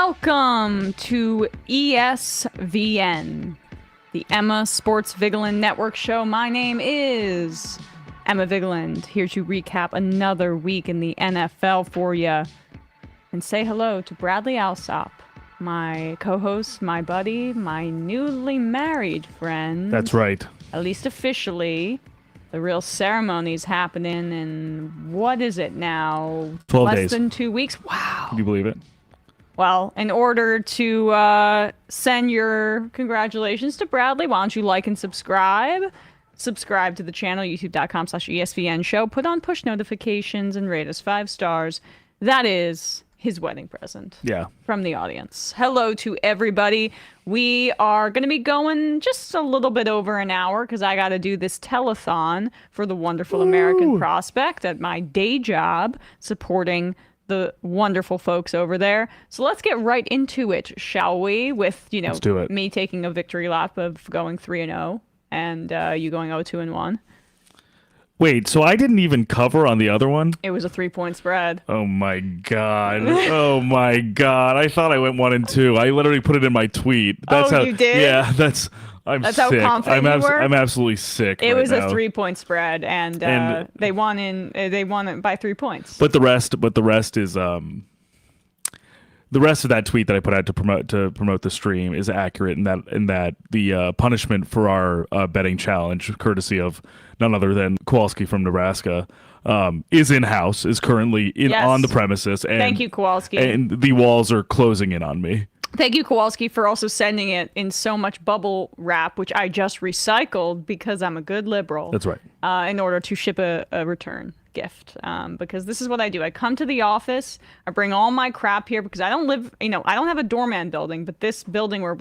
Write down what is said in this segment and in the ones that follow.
Welcome to ESVN, the Emma Sports Vigilant Network show. My name is Emma Vigilant, here to recap another week in the NFL for you. And say hello to Bradley Alsop, my co-host, my buddy, my newly married friend. That's right. At least officially. The real ceremony's happening in, what is it now? 12 days. Less than 2 weeks? Wow. Can you believe it? Well, in order to send your congratulations to Bradley, why don't you like and subscribe? Subscribe to the channel, youtube.com/ESVN show. Put on push notifications and rate us 5 stars. That is his wedding present. Yeah. From the audience. Hello to everybody. We are going to be going just a little bit over an hour because I got to do this telethon for the Wonderful American Prospect at my day job, supporting the wonderful folks over there. So let's get right into it, shall we? With, Let's do it. Me taking a victory lap of going 3-0 and you going 0-2-1. Wait, so I didn't even cover on the other one? It was a 3-point spread. Oh my god. Oh my god. I thought I went 1-2. I literally put it in my tweet. That's you did? Yeah, that's how sick. confident you were? I'm absolutely sick. It was now. a 3-point spread, and they won it by 3 points. But the rest is the rest of that tweet that I put out to promote the stream is accurate in that the punishment for our betting challenge, courtesy of none other than Kowalski from Nebraska, is in-house, is currently on the premises. And, thank you, Kowalski. And the walls are closing in on me. Thank you, Kowalski, for also sending it in so much bubble wrap, which I just recycled because I'm a good liberal. That's right. In order to ship a return gift. Because this is what I do. I come to the office, I bring all my crap here because I don't live, I don't have a doorman building, but this building where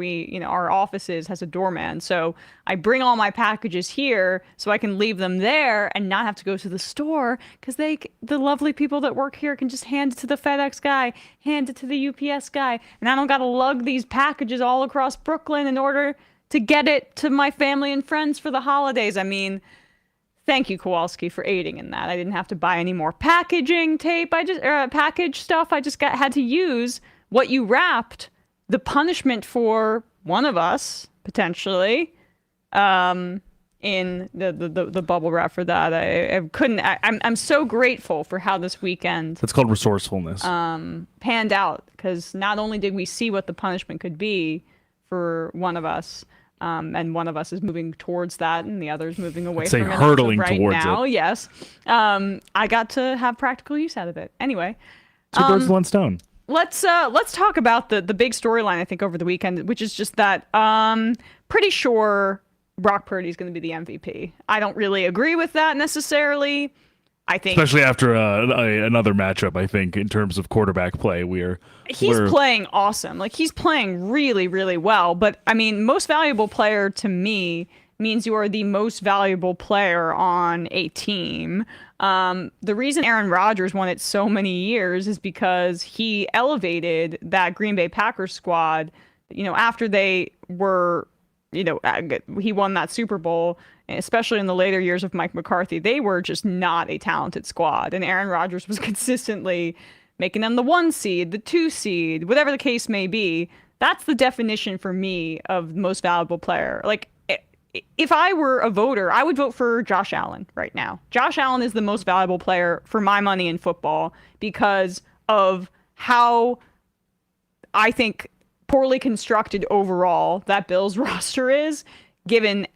our office is has a doorman. So I bring all my packages here so I can leave them there and not have to go to the store because the lovely people that work here can just hand it to the FedEx guy, hand it to the UPS guy, and I don't got to lug these packages all across Brooklyn in order to get it to my family and friends for the holidays. I mean, thank you, Kowalski, for aiding in that. I didn't have to buy any more packaging tape. Package stuff. I just had to use what you wrapped, the punishment for one of us potentially, in the bubble wrap for that. I couldn't. I'm so grateful for how this weekend. That's called resourcefulness. Panned out, because not only did we see what the punishment could be for one of us. And one of us is moving towards that, and the other is moving away from it. Hurtling right towards now, it. Yes. I got to have practical use out of it. Anyway, 2 birds with 1 stone. Let's talk about the big storyline I think over the weekend, which is just that pretty sure Brock Purdy is going to be the MVP. I don't really agree with that necessarily. I think, especially after another matchup, I think in terms of quarterback play, he's playing awesome. Like, he's playing really, really well. But I mean, most valuable player to me means you are the most valuable player on a team. The reason Aaron Rodgers won it so many years is because he elevated that Green Bay Packers squad. After they were, he won that Super Bowl. Especially in the later years of Mike McCarthy, they were just not a talented squad. And Aaron Rodgers was consistently making them the 1 seed, the 2 seed, whatever the case may be. That's the definition for me of most valuable player. Like, if I were a voter, I would vote for Josh Allen right now. Josh Allen is the most valuable player for my money in football because of how, I think, poorly constructed overall that Bills roster is, given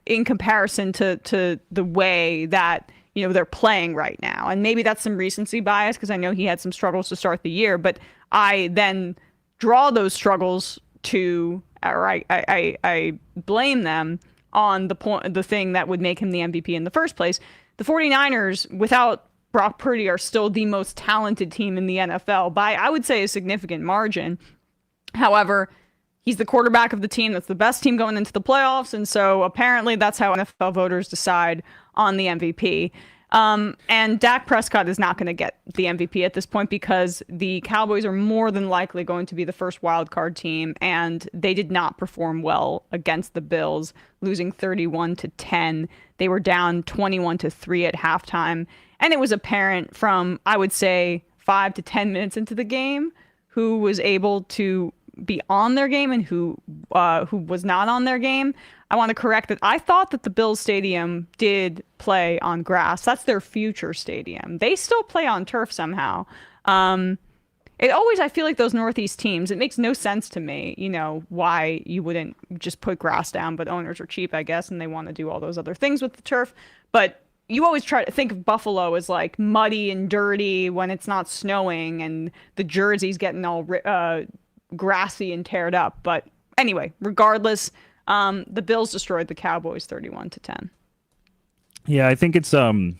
in comparison to the way that they're playing right now. And maybe that's some recency bias because I know he had some struggles to start the year, but I then draw those struggles to, or I blame them on the thing that would make him the MVP in the first place. The 49ers, without Brock Purdy, are still the most talented team in the NFL by, I would say, a significant margin. However, he's the quarterback of the team that's the best team going into the playoffs, and so apparently that's how NFL voters decide on the MVP. And Dak Prescott is not going to get the MVP at this point because the Cowboys are more than likely going to be the first wild card team, and they did not perform well against the Bills, losing 31-10. They were down 21-3 at halftime, and it was apparent from, I would say, 5 to 10 minutes into the game who was able to be on their game and who was not on their game. I want to correct that. I thought that the Bills stadium did play on grass. That's their future stadium. They still play on turf somehow. I feel like those Northeast teams, it makes no sense to me, why you wouldn't just put grass down, but owners are cheap, I guess, and they want to do all those other things with the turf. But you always try to think of Buffalo as like muddy and dirty when it's not snowing and the jersey's getting all grassy and teared up. But anyway, regardless, the Bills destroyed the Cowboys 31-10. Yeah, I think it's an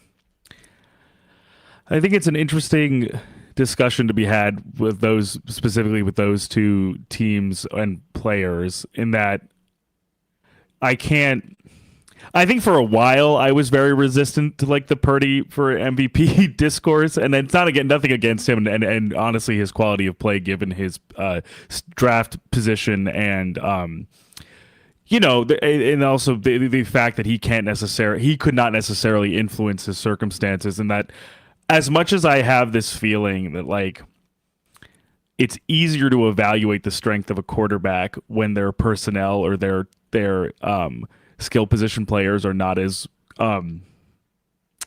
interesting discussion to be had with those, specifically with those two teams and players, in that I think for a while I was very resistant to like the Purdy for MVP discourse, and it's nothing against him and honestly his quality of play given his draft position and and also the fact that he could not necessarily influence his circumstances, and that as much as I have this feeling that like it's easier to evaluate the strength of a quarterback when their personnel or their skill position players are not as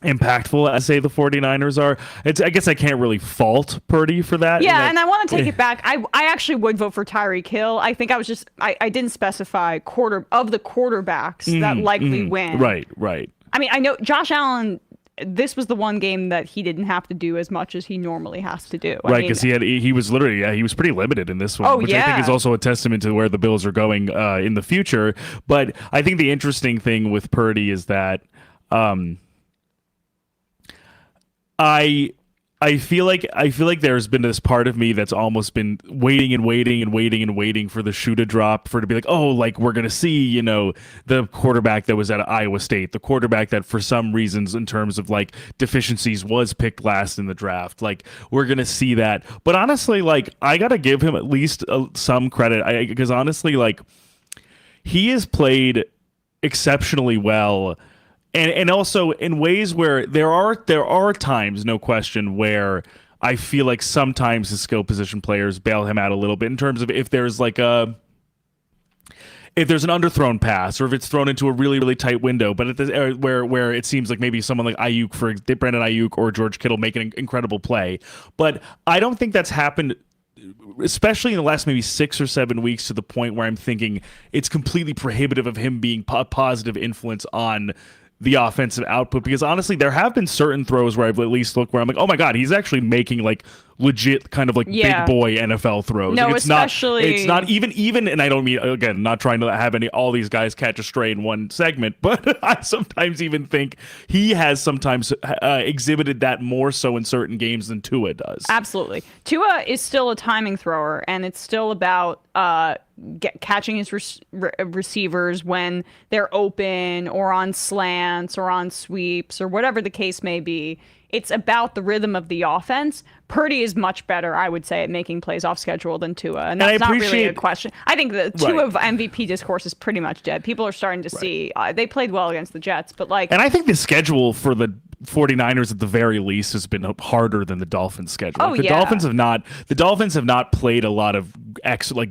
impactful as say the 49ers are. I guess I can't really fault Purdy for that. Yeah, and I want to take it back. I actually would vote for Tyreek Hill. I think I didn't specify of the quarterbacks that likely win. Right. I mean, I know Josh Allen, this was the one game that he didn't have to do as much as he normally has to do. Right, because he was pretty limited in this one, which I think is also a testament to where the Bills are going in the future. But I think the interesting thing with Purdy is that I feel like there's been this part of me that's almost been waiting for the shoe to drop, for it to be like, oh, like we're gonna see, the quarterback that was at Iowa State, the quarterback that for some reasons in terms of like deficiencies was picked last in the draft. Like we're gonna see that, but honestly, like I gotta give him at least some credit, because honestly, like he has played exceptionally well. And also in ways where there are times, no question, where I feel like sometimes his skill position players bail him out a little bit in terms of if there's an underthrown pass or if it's thrown into a really, really tight window, but where it seems like maybe someone like Brandon Ayuk or George Kittle make an incredible play. But I don't think that's happened, especially in the last maybe 6 or 7 weeks, to the point where I'm thinking it's completely prohibitive of him being a positive influence on the offensive output, because honestly there have been certain throws where I've at least looked where I'm like, oh my god, he's actually making like legit kind of like big boy NFL throws. No, like it's not even, and I don't mean, again, not trying to have all these guys catch a stray in one segment, but I sometimes even think he has sometimes exhibited that more so in certain games than Tua does. Absolutely. Tua is still a timing thrower, and it's still about catching his receivers when they're open or on slants or on sweeps or whatever the case may be. It's about the rhythm of the offense. Purdy is much better, I would say, at making plays off schedule than Tua. And that's not really a question. I think the Tua MVP discourse is pretty much dead. People are starting to see they played well against the Jets, but like, and I think the schedule for the 49ers at the very least has been harder than the Dolphins schedule. The Dolphins have not played a lot of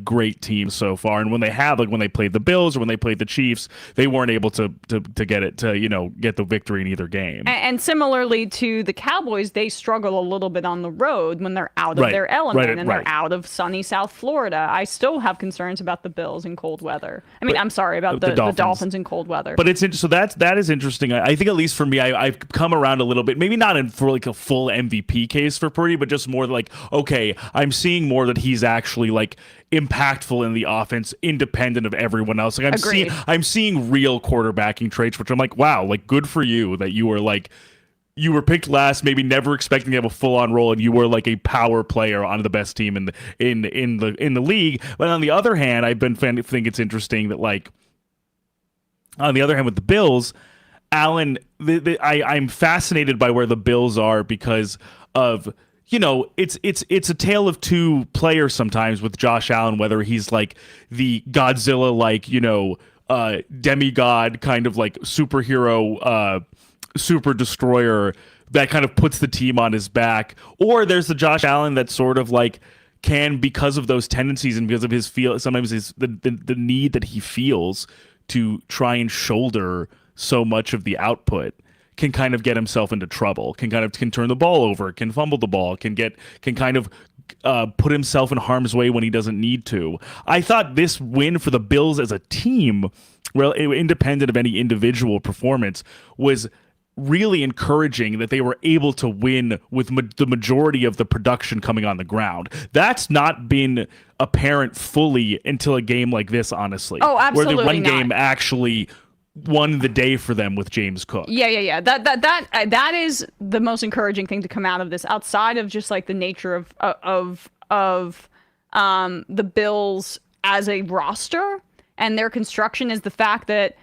great teams so far, and when they have, like when they played the Bills or when they played the Chiefs, they weren't able to get the victory in either game. And similarly to the Cowboys, they struggle a little bit on the road when they're out of their element and they're out of sunny South Florida. I still have concerns about the Bills in cold weather. I mean, I'm sorry about the Dolphins in cold weather. But that is interesting. I think at least for me, I've come around a little bit, maybe not for like a full MVP case for Purdy, but just more like, okay, I'm seeing more that he's actually like impactful in the offense independent of everyone else. Like I'm seeing real quarterbacking traits, which I'm like, wow, like good for you that you were picked last, maybe never expecting to have a full-on role, and you were like a power player on the best team in the league. But on the other hand, think it's interesting that like on the other hand with the Bills, Allen, I'm fascinated by where the Bills are because of, it's a tale of two players sometimes with Josh Allen, whether he's like the Godzilla, like, demigod kind of like superhero, super destroyer that kind of puts the team on his back, or there's the Josh Allen that's sort of like can, because of those tendencies and because of his sometimes the need that he feels to try and shoulder so much of the output, can kind of get himself into trouble, can turn the ball over, can fumble the ball, can kind of put himself in harm's way when he doesn't need to. I thought this win for the Bills as a team, well, independent of any individual performance, was really encouraging, that they were able to win with the majority of the production coming on the ground. That's not been apparent fully until a game like this, honestly. Oh, absolutely where the run not. game actually won the day for them with James Cook. Yeah. That is the most encouraging thing to come out of this, outside of just like the nature of the Bills as a roster and their construction, is the fact that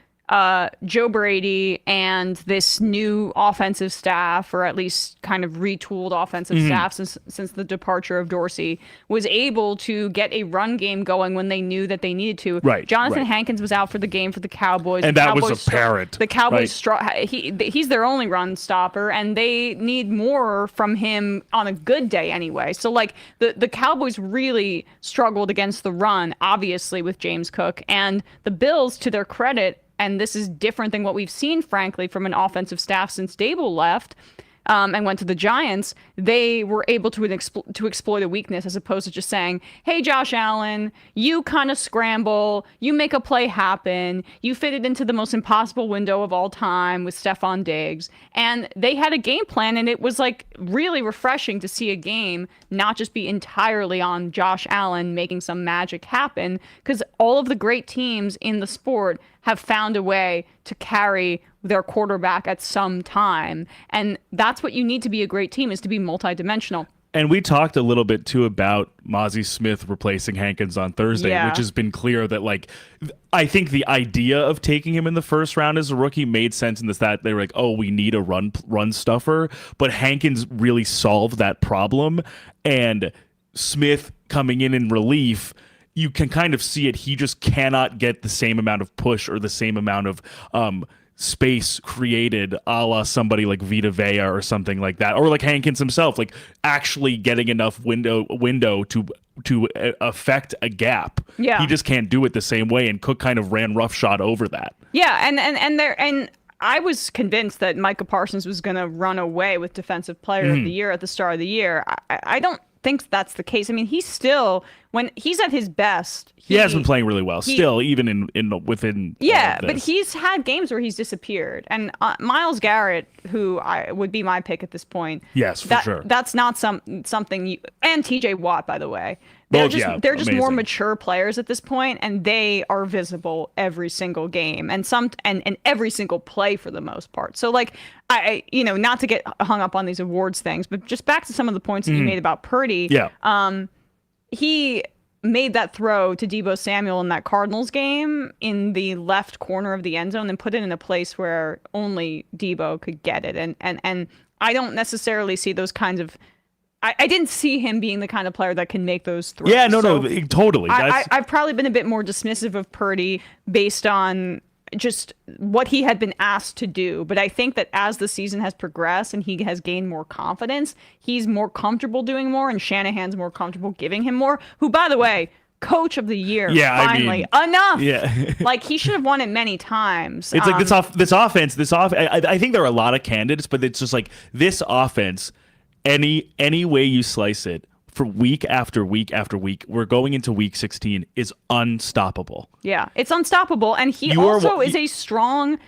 Joe Brady and this new offensive staff, or at least kind of retooled offensive staff since the departure of Dorsey, was able to get a run game going when they knew that they needed to. Right. Jonathan Hankins was out for the game for the Cowboys. And that was apparent. The Cowboys, he's their only run stopper, and they need more from him on a good day anyway. So like the Cowboys really struggled against the run, obviously, with James Cook. And the Bills, to their credit, and this is different than what we've seen, frankly, from an offensive staff since Dable left and went to the Giants, they were able to exploit a weakness, as opposed to just saying, hey, Josh Allen, you kind of scramble, you make a play happen, you fit it into the most impossible window of all time with Stephon Diggs. And they had a game plan, and it was like really refreshing to see a game not just be entirely on Josh Allen making some magic happen, because all of the great teams in the sport have found a way to carry their quarterback at some time. And that's what you need to be a great team, is to be multidimensional. And we talked a little bit too about Mozzie Smith replacing Hankins on Thursday, which has been clear that, like, I think the idea of taking him in the first round as a rookie made sense in this, that they were like, oh, we need a run stuffer. But Hankins really solved that problem. And Smith coming in relief, you can kind of see it. He just cannot get the same amount of push or the same amount of space created, a la somebody like Vita Vea or something like that, or like Hankins himself, like actually getting enough window to affect a gap. Yeah, he just can't do it the same way, and Cook kind of ran roughshod over that. Yeah, and I was convinced that Micah Parsons was going to run away with Defensive Player of the Year at the start of the year. I don't think that's the case. I mean, he's still, when he's at his best, he has been playing really well still, even within but he's had games where he's disappeared. And Myles Garrett, who would be my pick at this point, yes, for sure, that's not something you, and TJ Watt, by the way, they're just more mature players at this point, and they are visible every single game and every single play for the most part. So like, I not to get hung up on these awards things, but just back to some of the points that you made about Purdy. He made that throw to Deebo Samuel in that Cardinals game in the left corner of the end zone and put it in a place where only Deebo could get it. And I don't necessarily see those kinds of, I didn't see him being the kind of player that can make those throws. Yeah, no, totally. I've probably been a bit more dismissive of Purdy based on just what he had been asked to do. But I think that as the season has progressed and he has gained more confidence, he's more comfortable doing more, and Shanahan's more comfortable giving him more, who, by the way, Coach of the Year, finally. Enough. Yeah. Like, he should have won it many times. It's like this offense, I think there are a lot of candidates, but it's just like this offense, any way you slice it, for week after week after week, we're going into week 16, is unstoppable. Yeah, it's unstoppable. And he also is a strong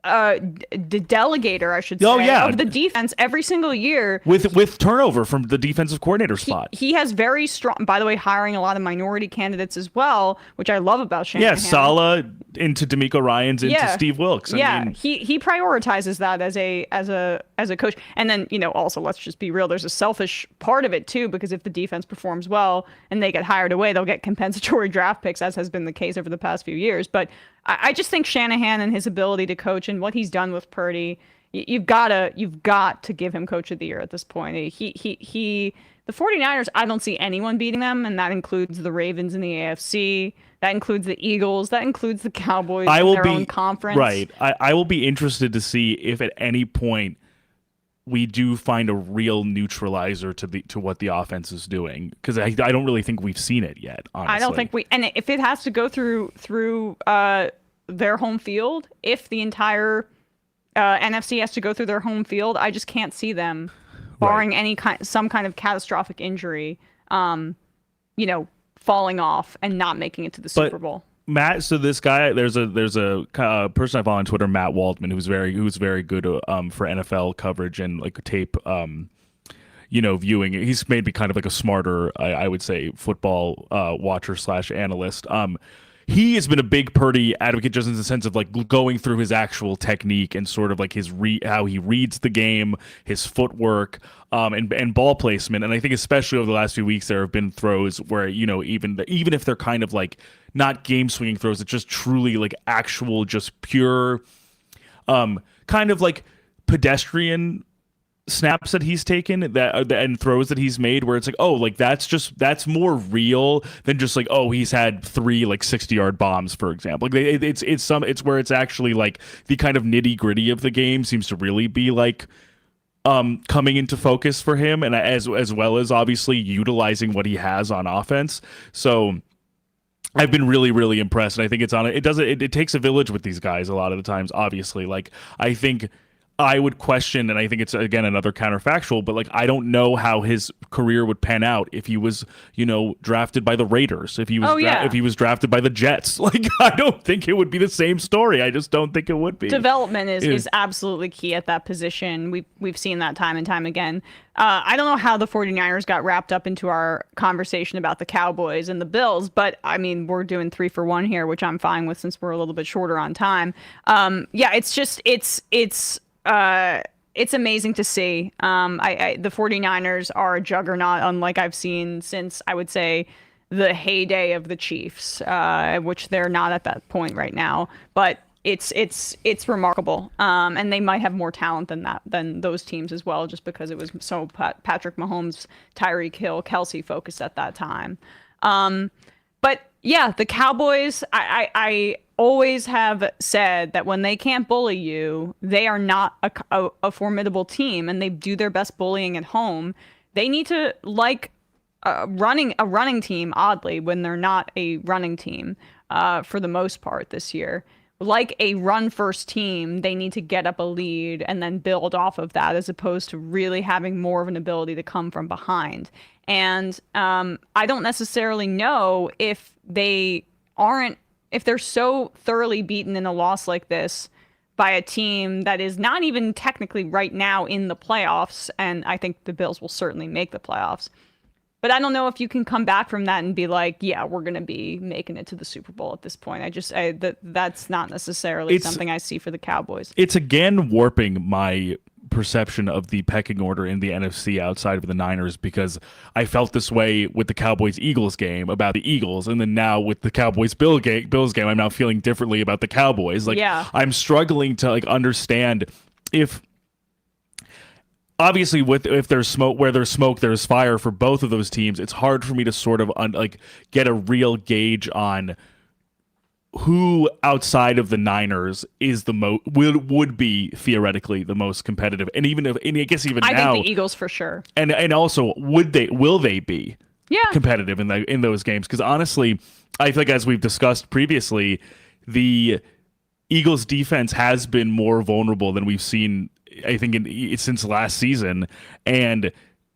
delegator, I should say, of the defense every single year. With turnover from the defensive coordinator spot. He has very strong, by the way, hiring a lot of minority candidates as well, which I love about Shanahan. Yeah, Saleh into D'Amico Ryans into Steve Wilkes. I mean, he prioritizes that as a coach. And then, also, let's just be real, there's a selfish part of it too, because if the defense performs well and they get hired away, they'll get compensatory draft picks, as has been the case over the past few years. But I just think Shanahan and his ability to coach and what he's done with Purdy, you've got to give him Coach of the Year at this point. The 49ers, I don't see anyone beating them, and that includes the Ravens in the AFC. That includes the Eagles. That includes the Cowboys in their own conference. Right. I will be interested to see if at any point we do find a real neutralizer to what the offense is doing, because I don't really think we've seen it yet, honestly. I don't think and if it has to go through their home field, if the entire NFC has to go through their home field, I just can't see them, barring some kind of catastrophic injury, falling off and not making it to the Super Bowl. Matt, so this guy, there's a person I follow on Twitter, Matt Waldman, who's very good for NFL coverage and like tape, viewing. He's made me kind of like a smarter, I would say, football watcher / analyst. He has been a big Purdy advocate, just in the sense of like going through his actual technique and sort of like his how he reads the game, his footwork, and ball placement. And I think especially over the last few weeks, there have been throws where even if they're kind of like not game swinging throws, it's just truly like actual, just pure, kind of like pedestrian snaps that he's taken and throws that he's made, where it's like, oh, like that's more real than just like, oh, he's had 3 like 60-yard bombs, for example. Like it's where it's actually like the kind of nitty-gritty of the game seems to really be like coming into focus for him, and as well as obviously utilizing what he has on offense. So I've been really, really impressed, and I think it takes a village with these guys a lot of the times, obviously. Like, I think I would question, and I think it's, again, another counterfactual, but like, I don't know how his career would pan out if he was, drafted by the Raiders, if he was drafted by the Jets. Like, I don't think it would be the same story. I just don't think it would be. Development is absolutely key at that position. We've seen that time and time again. I don't know how the 49ers got wrapped up into our conversation about the Cowboys and the Bills, but I mean, we're doing 3 for 1 here, which I'm fine with since we're a little bit shorter on time. It's amazing to see. The 49ers are a juggernaut, unlike I've seen since, I would say, the heyday of the Chiefs, which they're not at that point right now. But it's remarkable, and they might have more talent than those teams as well, just because it was so Patrick Mahomes, Tyreek Hill, Kelsey focused at that time. But yeah, the Cowboys, I always have said that when they can't bully you, they are not a formidable team, and they do their best bullying at home. They need to like a running team, oddly, when they're not a running team for the most part this year. Like a run-first team, they need to get up a lead and then build off of that, as opposed to really having more of an ability to come from behind. And I don't necessarily know if they're so thoroughly beaten in a loss like this by a team that is not even technically right now in the playoffs, and I think the Bills will certainly make the playoffs. But I don't know if you can come back from that and be like, yeah, we're going to be making it to the Super Bowl at this point. That's not necessarily something I see for the Cowboys. It's again warping my perception of the pecking order in the NFC outside of the Niners, because I felt this way with the Cowboys-Eagles game about the Eagles, and then now with the Cowboys-Bills game, I'm now feeling differently about the Cowboys. Like, yeah. I'm struggling to like understand if... Obviously, if there's smoke, where there's smoke, there's fire for both of those teams. It's hard for me to sort of get a real gauge on who outside of the Niners is the would be theoretically the most competitive, and I guess even now, I think the Eagles for sure. And also, will they be competitive in those games? Because honestly, I feel like, as we've discussed previously, the Eagles defense has been more vulnerable than we've seen, I think, since last season. And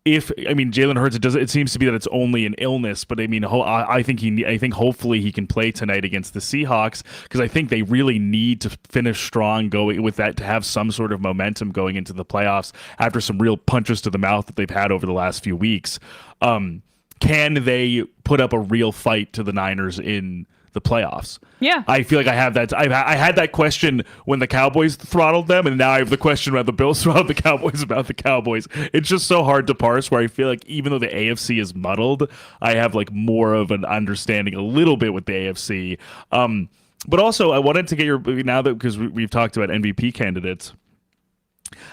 Jalen Hurts, it seems to be that it's only an illness, but I think hopefully he can play tonight against the Seahawks, because I think they really need to finish strong going with that, to have some sort of momentum going into the playoffs after some real punches to the mouth that they've had over the last few weeks. Can they put up a real fight to the Niners in the playoffs? Yeah, I feel like I have that. I had that question when the Cowboys throttled them, and now I have the question about the Bills throttled the Cowboys about the Cowboys. It's just so hard to parse, where I feel like even though the AFC is muddled, I have like more of an understanding a little bit with the AFC. But also, I wanted to get because we've talked about MVP candidates.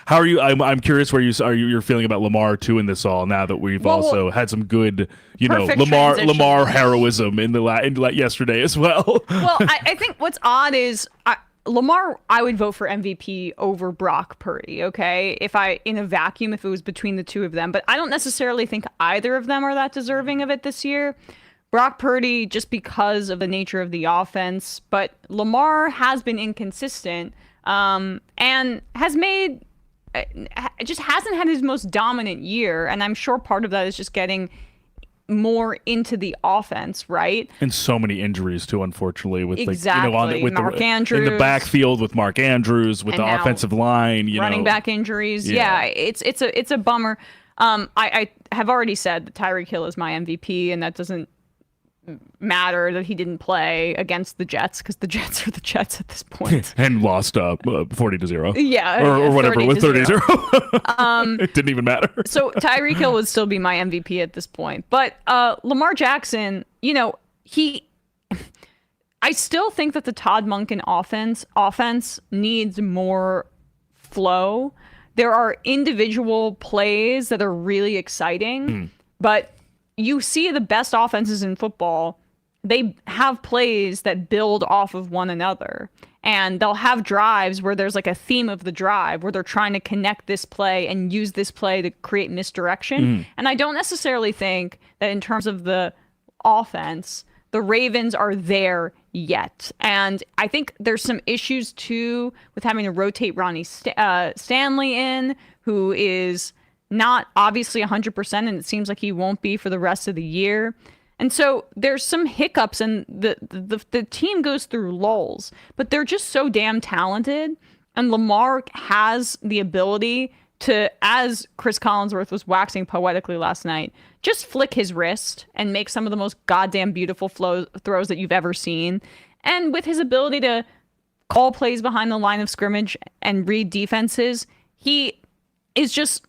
How are you? I'm curious where you're feeling about Lamar too in this all, now that we've also had some good, Lamar heroism in yesterday as well. Well, I think what's odd is Lamar, I would vote for MVP over Brock Purdy, okay? In a vacuum, if it was between the two of them. But I don't necessarily think either of them are that deserving of it this year. Brock Purdy, just because of the nature of the offense. But Lamar has been inconsistent and just hasn't had his most dominant year. And I'm sure part of that is just getting more into the offense, right? And so many injuries too, unfortunately, with exactly. with Mark Andrews in the backfield with Mark Andrews, with the offensive line, running back injuries. Yeah, it's a bummer. I have already said that Tyreek Hill is my MVP, and that doesn't matter that he didn't play against the Jets because the Jets are the Jets at this point and lost 40-0. Yeah, or whatever with 30-0. It didn't even matter. So Tyreek Hill would still be my MVP at this point, but Lamar Jackson, I still think that the Todd Monken offense needs more flow. There are individual plays that are really exciting, but you see the best offenses in football, they have plays that build off of one another. And they'll have drives where there's like a theme of the drive where they're trying to connect this play and use this play to create misdirection. And I don't necessarily think that in terms of the offense, the Ravens are there yet. And I think there's some issues too with having to rotate Ronnie Stanley in, who is not obviously 100%, and it seems like he won't be for the rest of the year. And so there's some hiccups, and the team goes through lulls, but they're just so damn talented. And Lamar has the ability to, as Chris Collinsworth was waxing poetically last night, just flick his wrist and make some of the most goddamn beautiful throws that you've ever seen. And with his ability to call plays behind the line of scrimmage and read defenses, he is just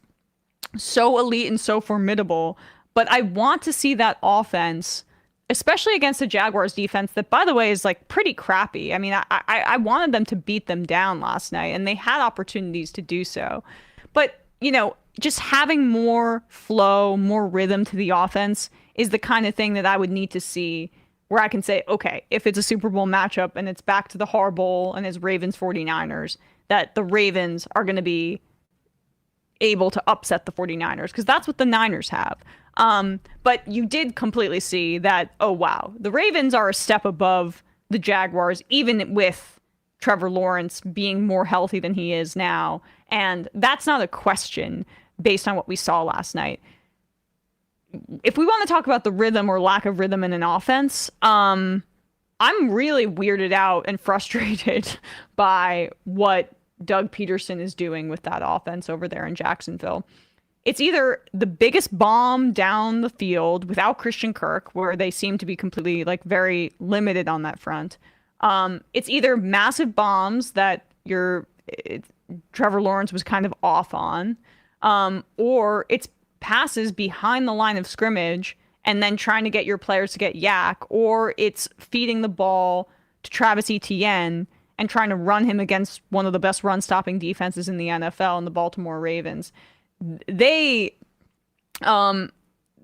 so elite and so formidable. But I want to see that offense, especially against the Jaguars defense that, by the way, is like pretty crappy. I mean, I wanted them to beat them down last night, and they had opportunities to do so. But, just having more flow, more rhythm to the offense is the kind of thing that I would need to see where I can say, okay, if it's a Super Bowl matchup and it's back to the Har Bowl and it's Ravens 49ers, that the Ravens are going to be able to upset the 49ers, because that's what the Niners have. But you did completely see that, oh, wow, the Ravens are a step above the Jaguars, even with Trevor Lawrence being more healthy than he is now. And that's not a question based on what we saw last night. If we want to talk about the rhythm or lack of rhythm in an offense, I'm really weirded out and frustrated by what Doug Peterson is doing with that offense over there in Jacksonville. It's either the biggest bomb down the field without Christian Kirk, where they seem to be completely very limited on that front. It's either massive bombs that Trevor Lawrence was kind of off on, or it's passes behind the line of scrimmage and then trying to get your players to get yak, or it's feeding the ball to Travis Etienne and trying to run him against one of the best run-stopping defenses in the NFL in the Baltimore Ravens. The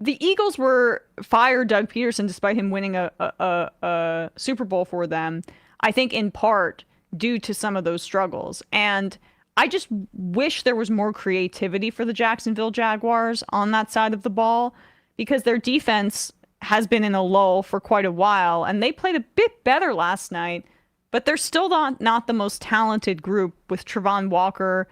Eagles fired Doug Peterson despite him winning a Super Bowl for them, I think in part due to some of those struggles. And I just wish there was more creativity for the Jacksonville Jaguars on that side of the ball, because their defense has been in a lull for quite a while, and they played a bit better last night, but they're still not the most talented group, with Travon Walker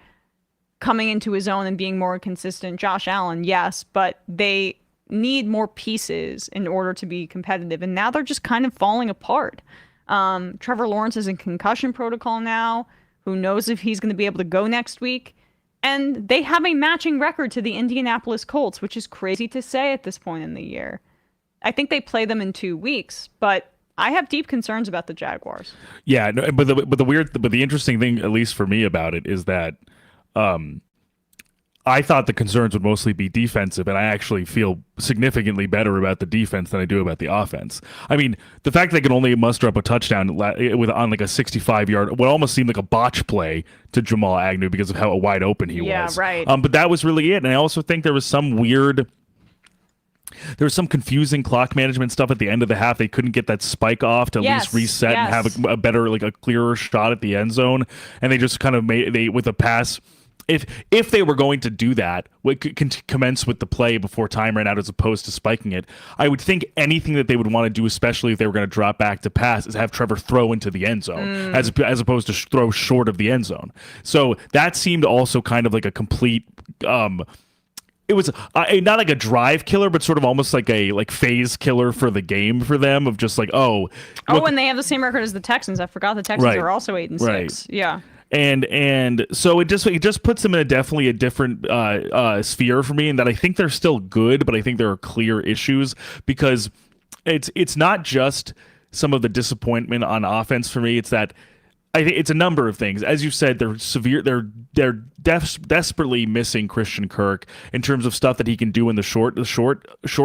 coming into his own and being more consistent. Josh Allen, yes, but they need more pieces in order to be competitive, and now they're just kind of falling apart. Trevor Lawrence is in concussion protocol now. Who knows if he's going to be able to go next week? And they have a matching record to the Indianapolis Colts, which is crazy to say at this point in the year. I think they play them in 2 weeks, but I have deep concerns about the Jaguars. Yeah, no, but the interesting thing, at least for me, about it is that I thought the concerns would mostly be defensive, and I actually feel significantly better about the defense than I do about the offense. I mean, the fact they can only muster up a touchdown on like a 65-yard, what almost seemed like a botch play to Jamal Agnew because of how wide open he was. Yeah, right. But that was really it. And I also think there was some weird There was some confusing clock management stuff at the end of the half. They couldn't get that spike off to at least reset and have a better, like a clearer shot at the end zone. And they just kind of with a pass. If they were going to do that, commence with the play before time ran out as opposed to spiking it, I would think anything that they would want to do, especially if they were going to drop back to pass, is have Trevor throw into the end zone as opposed to throw short of the end zone. So that seemed also kind of like a complete. It was not like a drive killer, but sort of almost like a phase killer for the game for them of just like look, and they have the same record as the Texans. I forgot the Texans are also 8-6. Right. Yeah. And so it just puts them in definitely a different sphere for me, and that I think they're still good, but I think there are clear issues because it's not just some of the disappointment on offense for me. It's that I think it's a number of things. As you said, they're desperately missing Christian Kirk in terms of stuff that he can do in the short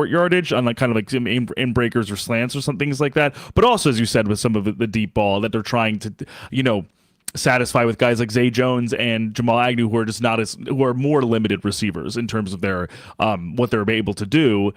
yardage on like kind of like in breakers or slants or some things like that. But also, as you said, with some of the deep ball that they're trying to satisfy with guys like Zay Jones and Jamal Agnew, who are just who are more limited receivers in terms of their what they're able to do.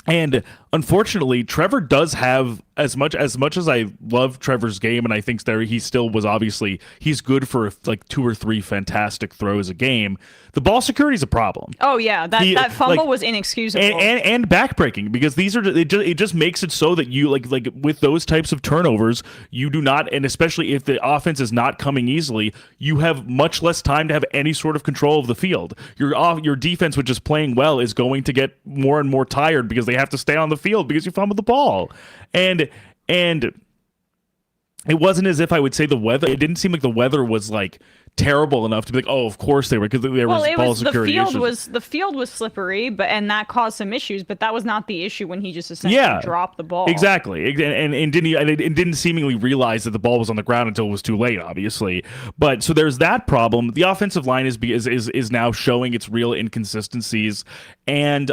And unfortunately, Trevor does have as much as I love Trevor's game, and I think he still was obviously he's good for like 2 or 3 fantastic throws a game. The ball security is a problem. Oh yeah, that fumble was inexcusable and backbreaking, because these are it just makes it so that you like with those types of turnovers you do not, and especially if the offense is not coming easily, you have much less time to have any sort of control of the field. Your defense, which is playing well, is going to get more and more tired because they have to stay on the field because you fumbled the ball. And it wasn't as if I would say the weather. It didn't seem like the weather was like terrible enough to be like, oh, of course they were, because there was ball security issues. The field was slippery, and that caused some issues. But that was not the issue when he just essentially dropped the ball. Exactly, and didn't seemingly realize that the ball was on the ground until it was too late, obviously. But so there's that problem. The offensive line is now showing its real inconsistencies, and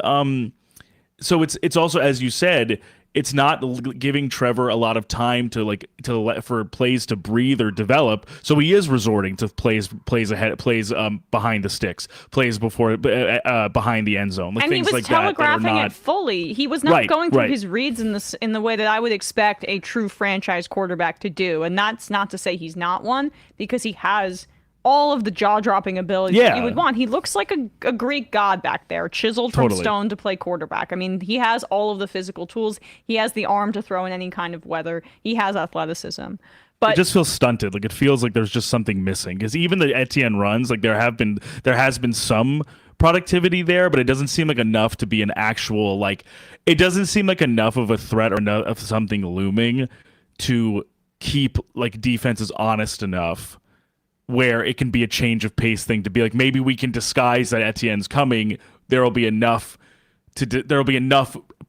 so it's also, as you said, it's not giving Trevor a lot of time for plays to breathe or develop. So he is resorting to plays ahead, plays behind the sticks, plays behind the end zone, and things he was like telegraphing it fully. He was not going through his reads in the way that I would expect a true franchise quarterback to do. And that's not to say he's not one, because he has all of the jaw-dropping ability that you would want. He looks like a Greek god back there, chiseled from stone to play quarterback. I mean, he has all of the physical tools. He has the arm to throw in any kind of weather. He has athleticism. But it just feels stunted. Like, it feels like there's just something missing. Because even the Etienne runs, like there has been some productivity there, but it doesn't seem like enough to be an actual, like, it doesn't seem like enough of a threat or of something looming to keep like defenses honest enough where it can be a change of pace thing to be like, maybe we can disguise that Etienne's coming. There'll be enough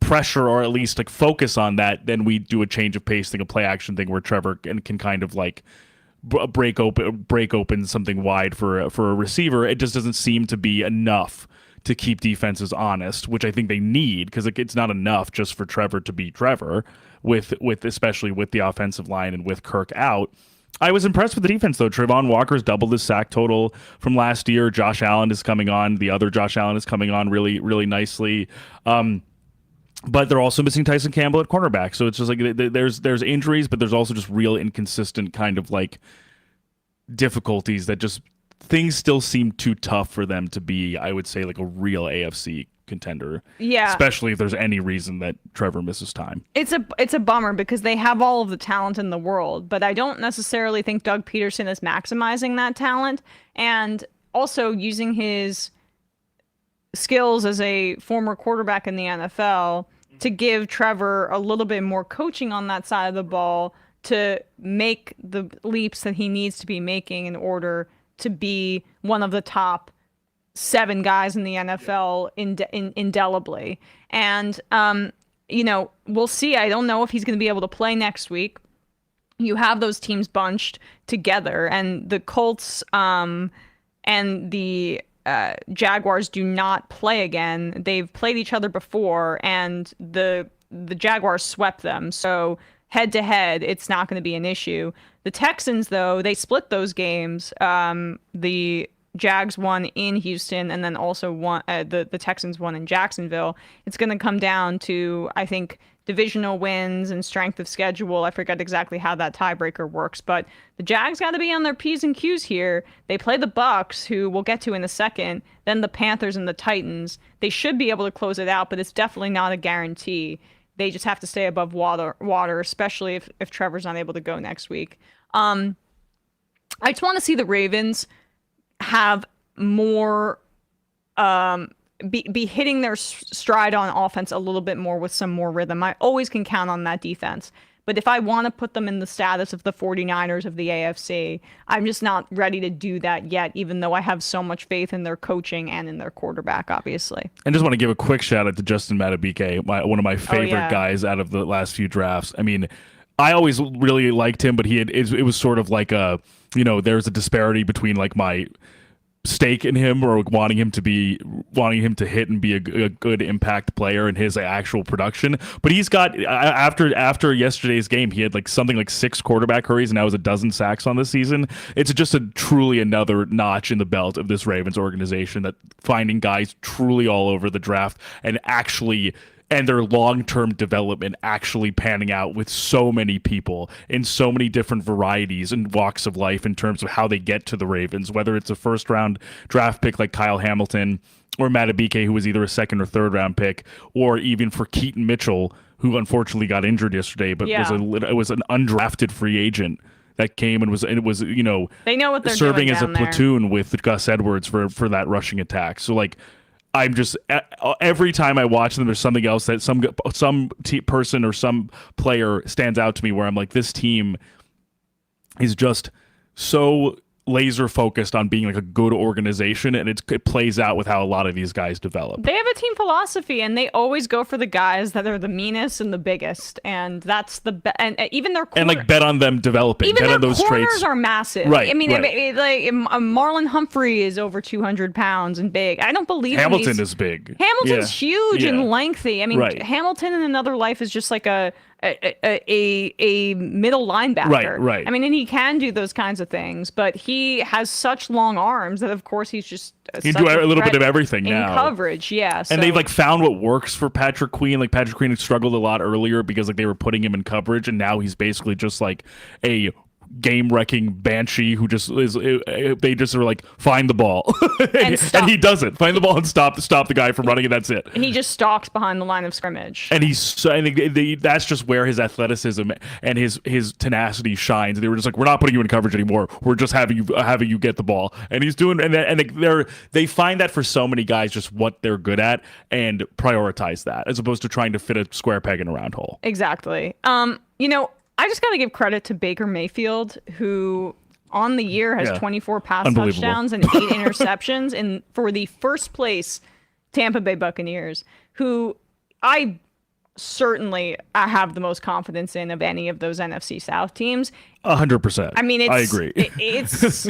pressure, or at least like focus on that. Then we do a change of pace thing, a play action thing where Trevor can kind of like break open something wide for a receiver. It just doesn't seem to be enough to keep defenses honest, which I think they need, because it's not enough just for Trevor to be Trevor with especially with the offensive line and with Kirk out. I was impressed with the defense, though. Trayvon Walker's doubled his sack total from last year. Josh Allen is coming on. The other Josh Allen is coming on really, really nicely. But they're also missing Tyson Campbell at cornerback. So it's just like there's injuries, but there's also just real inconsistent kind of like difficulties that just things still seem too tough for them to be, I would say, like a real AFC contender. Yeah. Especially if there's any reason that Trevor misses time. It's a bummer because they have all of the talent in the world, but I don't necessarily think Doug Peterson is maximizing that talent, and also using his skills as a former quarterback in the NFL to give Trevor a little bit more coaching on that side of the ball to make the leaps that he needs to be making in order to be one of the top 7 guys in the NFL indelibly. And, we'll see. I don't know if he's going to be able to play next week. You have those teams bunched together, and the Colts and the Jaguars do not play again. They've played each other before, and the Jaguars swept them. So head to head, it's not going to be an issue. The Texans, though, they split those games. The Jags won in Houston and then also won the Texans won in Jacksonville. It's going to come down to, I think, divisional wins and strength of schedule. I forget exactly how that tiebreaker works, but the Jags got to be on their P's and Q's here. They play the Bucs, who we'll get to in a second, then the Panthers and the Titans. They should be able to close it out, but it's definitely not a guarantee. They just have to stay above water, especially if Trevor's not able to go next week. I just want to see the Ravens have more be hitting their stride on offense a little bit more with some more rhythm. I always can count on that defense. But if I want to put them in the status of the 49ers of the AFC, I'm just not ready to do that yet, even though I have so much faith in their coaching and in their quarterback, obviously. And just want to give a quick shout out to Justin Madubuike, one of my favorite guys out of the last few drafts. I mean, I always really liked him, but it was sort of like there's a disparity between like my stake in him or wanting him to hit and be a good impact player in his actual production. But he's got after yesterday's game, he had something like 6 quarterback hurries and now has a dozen sacks on this season. It's just truly another notch in the belt of this Ravens organization, that finding guys truly all over the draft and their long-term development actually panning out with so many people in so many different varieties and walks of life in terms of how they get to the Ravens, whether it's a first-round draft pick like Kyle Hamilton or Madubuike, who was either a second or third-round pick, or even for Keaton Mitchell, who unfortunately got injured yesterday, but was an undrafted free agent that came and was they know what they're serving doing as a down there. platoon with Gus Edwards for that rushing attack. So I'm just, every time I watch them, there's something else that some person or some player stands out to me where I'm like, this team is just so laser focused on being a good organization, and it plays out with how a lot of these guys develop. They have a team philosophy, and they always go for the guys that are the meanest and the biggest, and that's and even their and bet on them developing. Even bet their on those corners traits. are massive. Right. I mean, right. Marlon Humphrey is over 200 pounds and big. I don't believe Hamilton is big. Hamilton's huge and lengthy. I mean, right. Hamilton in another life is just like a middle linebacker. Right. I mean, and he can do those kinds of things, but he has such long arms that, of course, he's just he can do a little bit of everything in now. Coverage, yeah. And they've found what works for Patrick Queen. Patrick Queen had struggled a lot earlier because they were putting him in coverage, and now he's basically just a game-wrecking banshee who just is. They just are find the ball, and he does it. Find the ball and stop the guy from running, and that's it. He just stalks behind the line of scrimmage. And I think that's just where his athleticism and his tenacity shines. They were just we're not putting you in coverage anymore. We're just having you get the ball, and he's doing. And they find that for so many guys, just what they're good at, and prioritize that as opposed to trying to fit a square peg in a round hole. Exactly. I just got to give credit to Baker Mayfield, who on the year has 24 pass touchdowns and 8 interceptions, and for the first place Tampa Bay Buccaneers, who I have the most confidence in of any of those NFC South teams. 100%. I mean, I agree. It's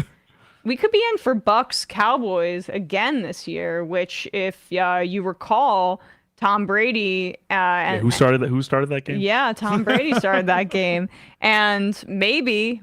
we could be in for Bucs Cowboys again this year, which if you recall, Tom Brady who started that game? Yeah, Tom Brady started that game, and maybe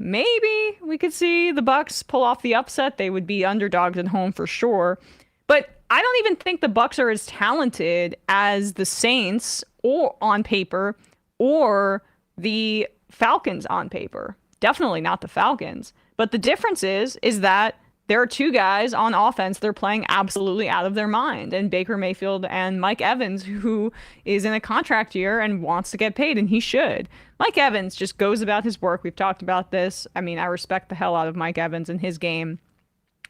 we could see the Bucs pull off the upset. They would be underdogs at home for sure, but I don't even think the Bucs are as talented as the Saints or on paper or the Falcons on paper. Definitely not the Falcons, but the difference is that there are 2 guys on offense they're playing absolutely out of their mind, and Baker Mayfield and Mike Evans, who is in a contract year and wants to get paid, and he should. Mike Evans just goes about his work. We've talked about this. I mean, I respect the hell out of Mike Evans and his game.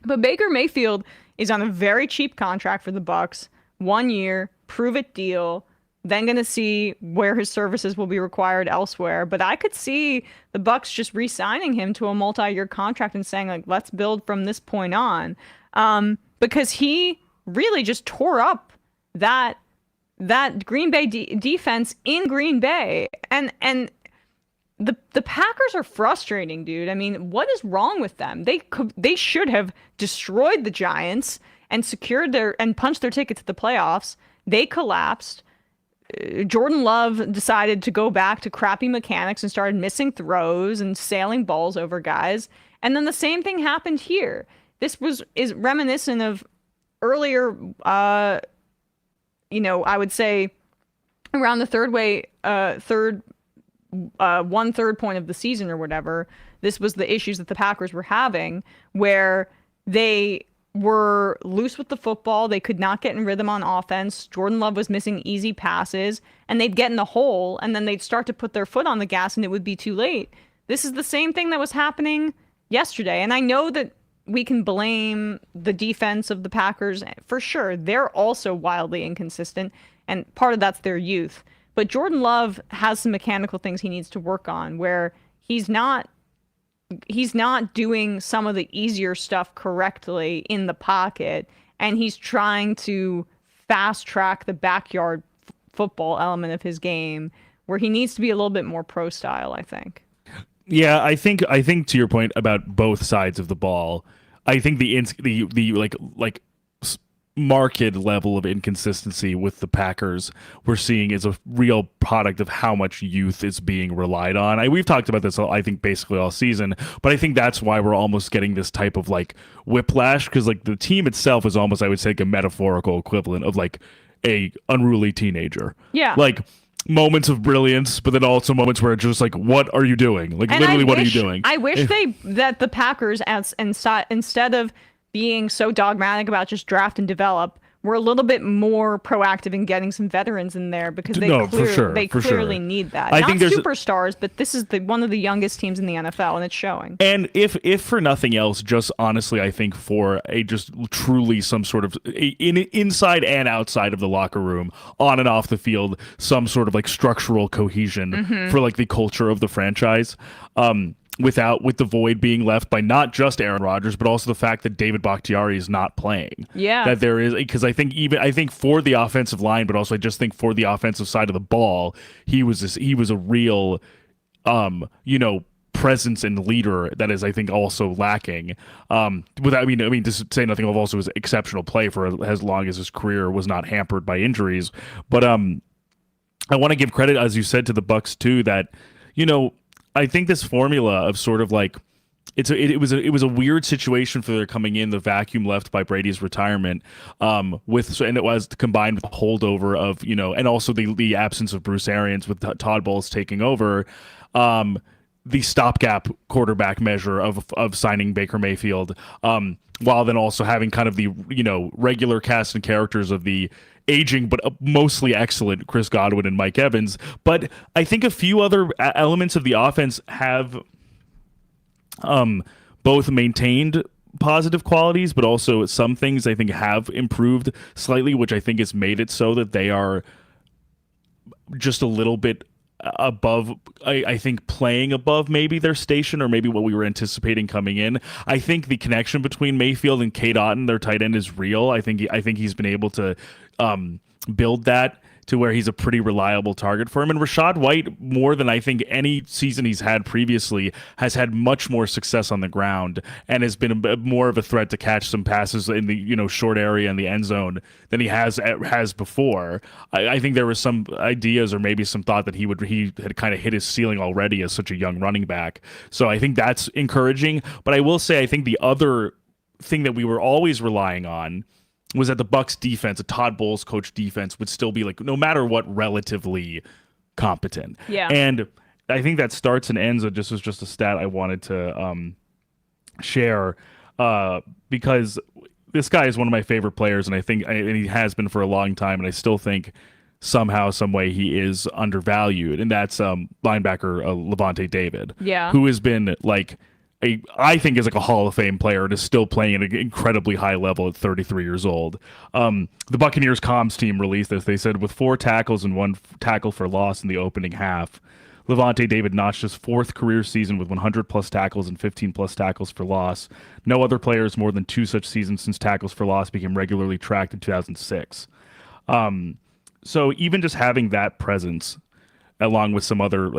But Baker Mayfield is on a very cheap contract for the Bucs. 1 year, prove-it deal. Then going to see where his services will be required elsewhere. But I could see the Bucs just re-signing him to a multi-year contract and saying, let's build from this point on. Because he really just tore up that Green Bay defense in Green Bay. And the Packers are frustrating, dude. I mean, what is wrong with them? They should have destroyed the Giants and punched their ticket to the playoffs. They collapsed. Jordan Love decided to go back to crappy mechanics and started missing throws and sailing balls over guys. And then the same thing happened here. this is reminiscent of earlier, I would say around the one third point of the season or whatever. This was the issues that the Packers were having, where they were loose with the football. They could not get in rhythm on offense. Jordan Love was missing easy passes, and they'd get in the hole, and then they'd start to put their foot on the gas, and it would be too late. This is the same thing that was happening yesterday. And I know that we can blame the defense of the Packers for sure. They're also wildly inconsistent, and part of that's their youth. But Jordan Love has some mechanical things he needs to work on where he's not doing some of the easier stuff correctly in the pocket, and he's trying to fast track the backyard football element of his game where he needs to be a little bit more pro style, I think. Yeah, I think to your point about both sides of the ball, I think the marked level of inconsistency with the Packers we're seeing is a real product of how much youth is being relied on. We've talked about this, I think, basically all season, but I think that's why we're almost getting this type of like whiplash, because like the team itself is almost, I would say, like a metaphorical equivalent of like a unruly teenager. Yeah. Like moments of brilliance, but then also moments where it's just like, what are you doing? Like, and literally, what are you doing? I wish that the Packers, instead of being so dogmatic about just draft and develop, we're a little bit more proactive in getting some veterans in there, because they clearly need that. I Not think there's superstars, but this is one of the youngest teams in the NFL, and it's showing. And if for nothing else, just honestly, I think for a just truly some sort of inside and outside of the locker room, on and off the field, some sort of like structural cohesion for like the culture of the franchise. With the void being left by not just Aaron Rodgers, but also the fact that David Bakhtiari is not playing. Yeah. That there is, because I think for the offensive line, but also I just think for the offensive side of the ball, he was a real, presence and leader that is, I think, also lacking. To say nothing of also his exceptional play for as long as his career was not hampered by injuries. But I want to give credit, as you said, to the Bucs too, that I think this formula of sort of like it was a weird situation for their coming in, the vacuum left by Brady's retirement, and it was combined with the holdover of and also the absence of Bruce Arians with Todd Bowles taking over, the stopgap quarterback measure of signing Baker Mayfield, while then also having kind of the regular cast and characters of the aging but mostly excellent Chris Godwin and Mike Evans. But I think a few other elements of the offense have both maintained positive qualities, but also some things I think have improved slightly, which I think has made it so that they are just a little bit above, I think, playing above maybe their station or maybe what we were anticipating coming in. I think the connection between Mayfield and Cade Otton, their tight end, is real. I think he's been able to build that to where he's a pretty reliable target for him. And Rachaad White, more than I think any season he's had previously, has had much more success on the ground and has been more of a threat to catch some passes in the short area in the end zone than he has before. I think there was some ideas or maybe some thought that he had kind of hit his ceiling already as such a young running back. So I think that's encouraging. But I will say I think the other thing that we were always relying on was that the Bucs defense, a Todd Bowles coach defense, would still be like, no matter what, relatively competent. Yeah. And I think that starts and ends. This was just a stat I wanted to share because this guy is one of my favorite players, and I think and he has been for a long time, and I still think somehow, some way, he is undervalued, and that's linebacker Lavonte David, who has been like I think is like a Hall of Fame player and is still playing at an incredibly high level at 33 years old. The Buccaneers comms team released this. They said with 4 tackles and 1 tackle for loss in the opening half, Lavonte David notched his 4th career season with 100-plus tackles and 15-plus tackles for loss. No other player has more than 2 such seasons since tackles for loss became regularly tracked in 2006. So even just having that presence, along with some other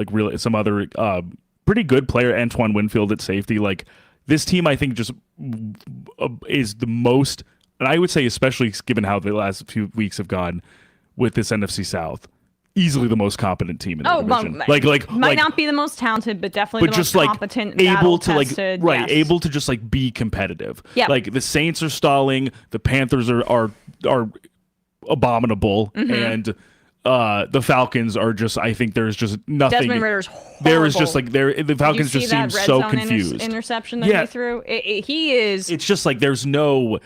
pretty good player, Antoine Winfield at safety. Like, this team, I think, just is the most, and I would say, especially given how the last few weeks have gone with this NFC South, easily the most competent team in the division. Might not be the most talented, but definitely the most competent, able to yes. able to just like be competitive. Yeah. Like the Saints are stalling, the Panthers are abominable, and the Falcons are just. I think there's just nothing. Desmond Ritter's horrible. There is just like the Falcons just seem so confused. Interception that he threw. He is. It's just like there's no.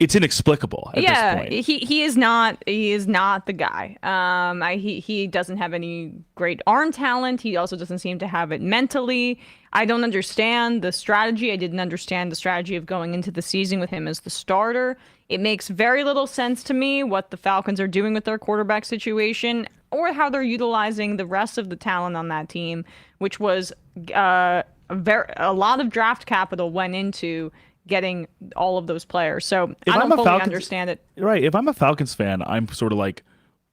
It's inexplicable at this point. He is not the guy. He doesn't have any great arm talent. He also doesn't seem to have it mentally. I don't understand the strategy. I didn't understand the strategy of going into the season with him as the starter. It makes very little sense to me what the Falcons are doing with their quarterback situation or how they're utilizing the rest of the talent on that team, which was a lot of draft capital went into getting all of those players. So I don't fully understand it. Right. If I'm a Falcons fan, I'm sort of like,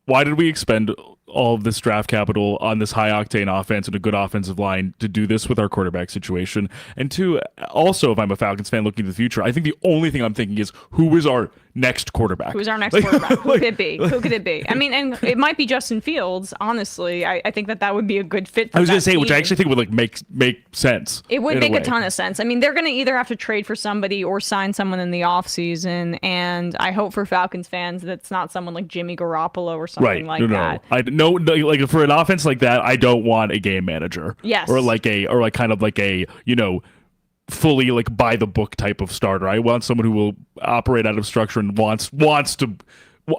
why did we expend all of this draft capital on this high octane offense and a good offensive line to do this with our quarterback situation? And two, also, if I'm a Falcons fan looking to the future, I think the only thing I'm thinking is who is our next quarterback? Who's our next quarterback? Who could it be? Who could it be? I mean, and it might be Justin Fields. Honestly, I think that would be a good fit for I was going to say, team. which I actually think would like make sense. It would make a ton of sense. I mean, they're going to either have to trade for somebody or sign someone in the offseason. And I hope for Falcons fans that it's not someone like Jimmy Garoppolo or something like that. No, like for an offense like that, I don't want a game manager. Yes. Or kind of like a, fully like by the book type of starter. I want someone who will operate out of structure and wants to.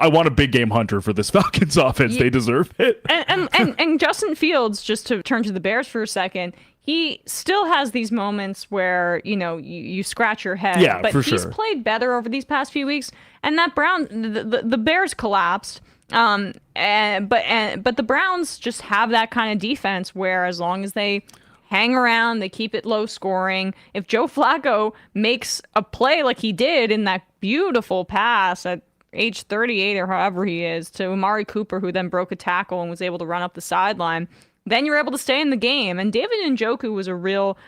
I want a big game hunter for this Falcons offense. They deserve it. And Justin Fields, just to turn to the Bears for a second, he still has these moments where you scratch your head. Yeah, but for he's sure. played better over these past few weeks, and that the Bears collapsed. But the Browns just have that kind of defense where as long as they hang around, they keep it low scoring. If Joe Flacco makes a play like he did in that beautiful pass at age 38 or however he is to Amari Cooper, who then broke a tackle and was able to run up the sideline, then you're able to stay in the game. And David Njoku was a real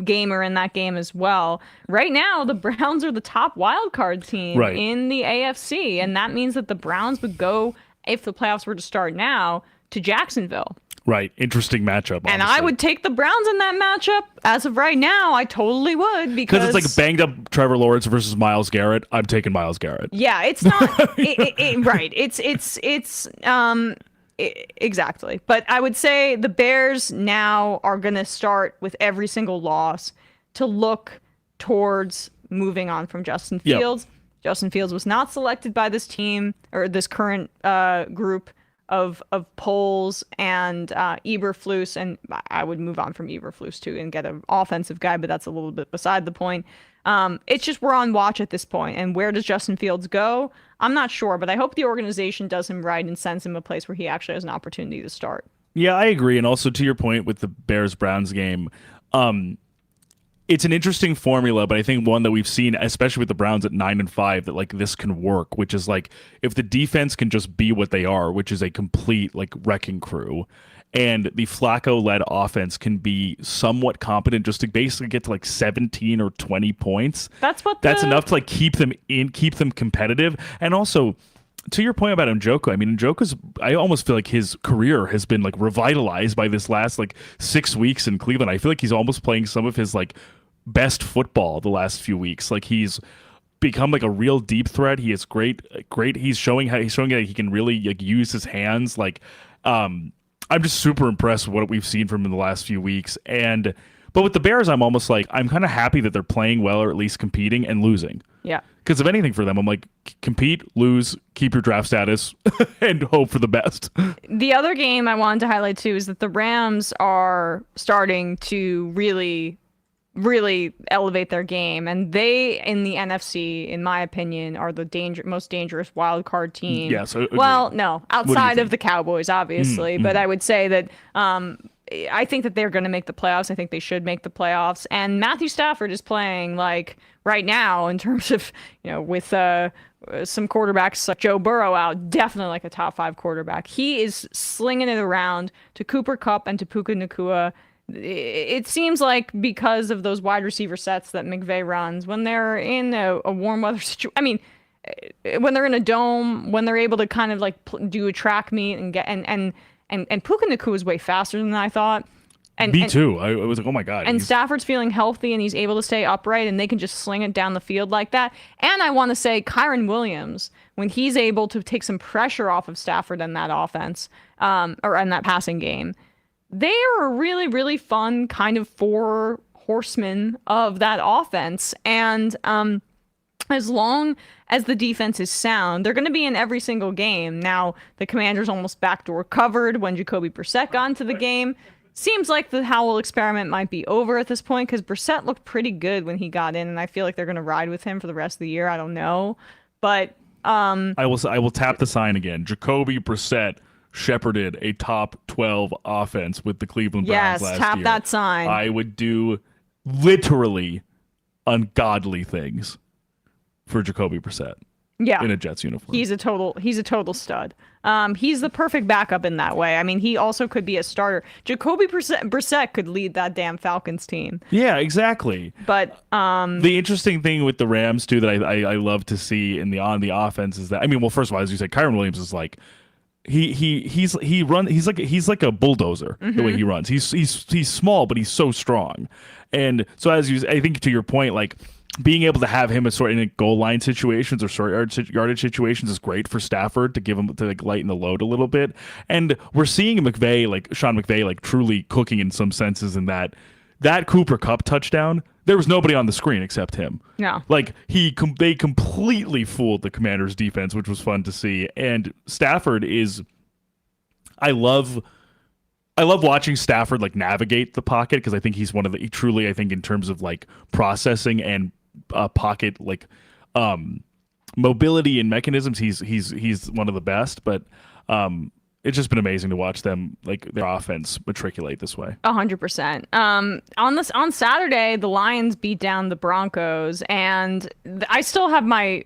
gamer in that game as well. Right now, the Browns are the top wildcard team in the AFC, and that means that the Browns would go, if the playoffs were to start now, to Jacksonville. Right. Interesting matchup. Honestly. And I would take the Browns in that matchup. As of right now, I totally would because it's like banged up Trevor Lawrence versus Myles Garrett. I'm taking Myles Garrett. Yeah, it's not right. Exactly. But I would say the Bears now are going to start with every single loss to look towards moving on from Justin Fields. Yep. Justin Fields was not selected by this team or this current group of polls and Eberflus, and I would move on from Eberflus too and get an offensive guy, but that's a little bit beside the point. It's just we're on watch at this point, and where does Justin Fields go? I'm not sure, but I hope the organization does him right and sends him a place where he actually has an opportunity to start. Yeah, I agree, and also to your point with the Bears-Browns game, it's an interesting formula, but I think one that we've seen, especially with the Browns at 9-5, that like this can work, which is like if the defense can just be what they are, which is a complete like wrecking crew, and the Flacco-led offense can be somewhat competent just to basically get to like 17 or 20 points. That's enough to like keep them competitive. And also, to your point about Njoku, I mean, I almost feel like his career has been like revitalized by this last like 6 weeks in Cleveland. I feel like he's almost playing some of his like best football the last few weeks. Like he's become like a real deep threat. He is great. He's showing that he can really like use his hands. Like, I'm just super impressed with what we've seen from him in the last few weeks. But with the Bears, I'm almost like, I'm kind of happy that they're playing well or at least competing and losing. Yeah. Because if anything for them, I'm like, compete, lose, keep your draft status, and hope for the best. The other game I wanted to highlight too is that the Rams are starting to really elevate their game, and they in the NFC, in my opinion, are the most dangerous wild card team. Yeah, so well, no, outside of the Cowboys, obviously, but I would say that I think that they're going to make the playoffs. I think they should make the playoffs, and Matthew Stafford is playing like right now in terms of with some quarterbacks like Joe Burrow out, definitely like a top 5 quarterback. He is slinging it around to Cooper Kupp and to Puka Nacua. It seems like because of those wide receiver sets that McVay runs, when they're in a warm weather situation, I mean, when they're in a dome, when they're able to kind of like do a track meet and and Puka Nacua is way faster than I thought. Me too. I was like, oh my God. And Stafford's feeling healthy and he's able to stay upright and they can just sling it down the field like that. And I want to say Kyren Williams, when he's able to take some pressure off of Stafford in that offense, or in that passing game, they are a really, really fun kind of four horsemen of that offense. And as long as the defense is sound, they're going to be in every single game. Now, the Commanders almost backdoor covered when Jacoby Brissett got into the game. Seems like the Howell experiment might be over at this point because Brissett looked pretty good when he got in, and I feel like they're going to ride with him for the rest of the year. I don't know, but I will tap the sign again. Jacoby Brissett shepherded a top 12 offense with the Cleveland Browns last year. Yes, tap that sign. I would do literally ungodly things for Jacoby Brissett. Yeah, in a Jets uniform. He's a total stud. He's the perfect backup in that way. I mean, he also could be a starter. Jacoby Brissett could lead that damn Falcons team. Yeah, exactly. But the interesting thing with the Rams too that I love to see on the offense is that, I mean, well, first of all, as you said, Kyren Williams is like he's like a bulldozer the way he runs. He's small, but he's so strong. And so I think to your point, like, being able to have him in goal line situations or short yardage situations is great for Stafford to give him to like lighten the load a little bit. And we're seeing Sean McVay, like truly cooking in some senses in that Cooper Kupp touchdown. There was nobody on the screen except him. No, like they completely fooled the Commanders' defense, which was fun to see. And Stafford is, I love watching Stafford like navigate the pocket because I think he's truly, I think in terms of like processing and pocket like mobility and mechanisms, he's one of the best. But it's just been amazing to watch them, like, their offense matriculate this way. 100%. On Saturday, the Lions beat down the Broncos, and I still have my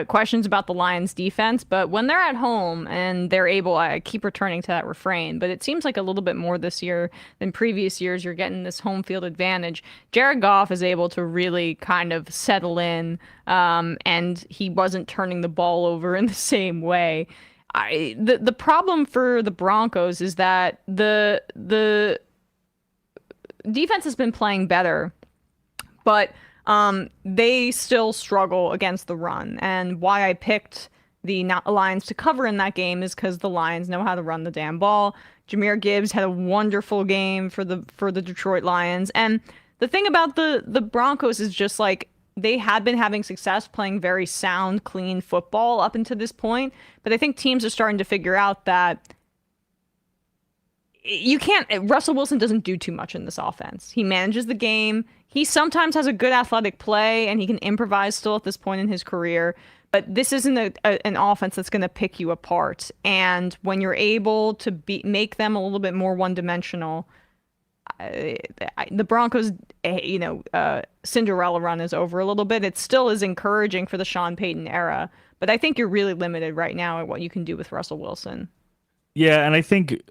questions about the Lions defense, but when they're at home and they're able, I keep returning to that refrain, but it seems like a little bit more this year than previous years. You're getting this home field advantage. Jared Goff is able to really kind of settle in, and he wasn't turning the ball over in the same way. The problem for the Broncos is that the defense has been playing better, but they still struggle against the run. And why I picked the Lions to cover in that game is because the Lions know how to run the damn ball. Jahmyr Gibbs had a wonderful game for the Detroit Lions. And the thing about the Broncos is just like, they had been having success playing very sound, clean football up until this point. But I think teams are starting to figure out that Russell Wilson doesn't do too much in this offense. He manages the game. He sometimes has a good athletic play, and he can improvise still at this point in his career. But this isn't an offense that's going to pick you apart. And when you're able to make them a little bit more one-dimensional, the Broncos, Cinderella run is over a little bit. It still is encouraging for the Sean Payton era, but I think you're really limited right now at what you can do with Russell Wilson. Yeah, and I think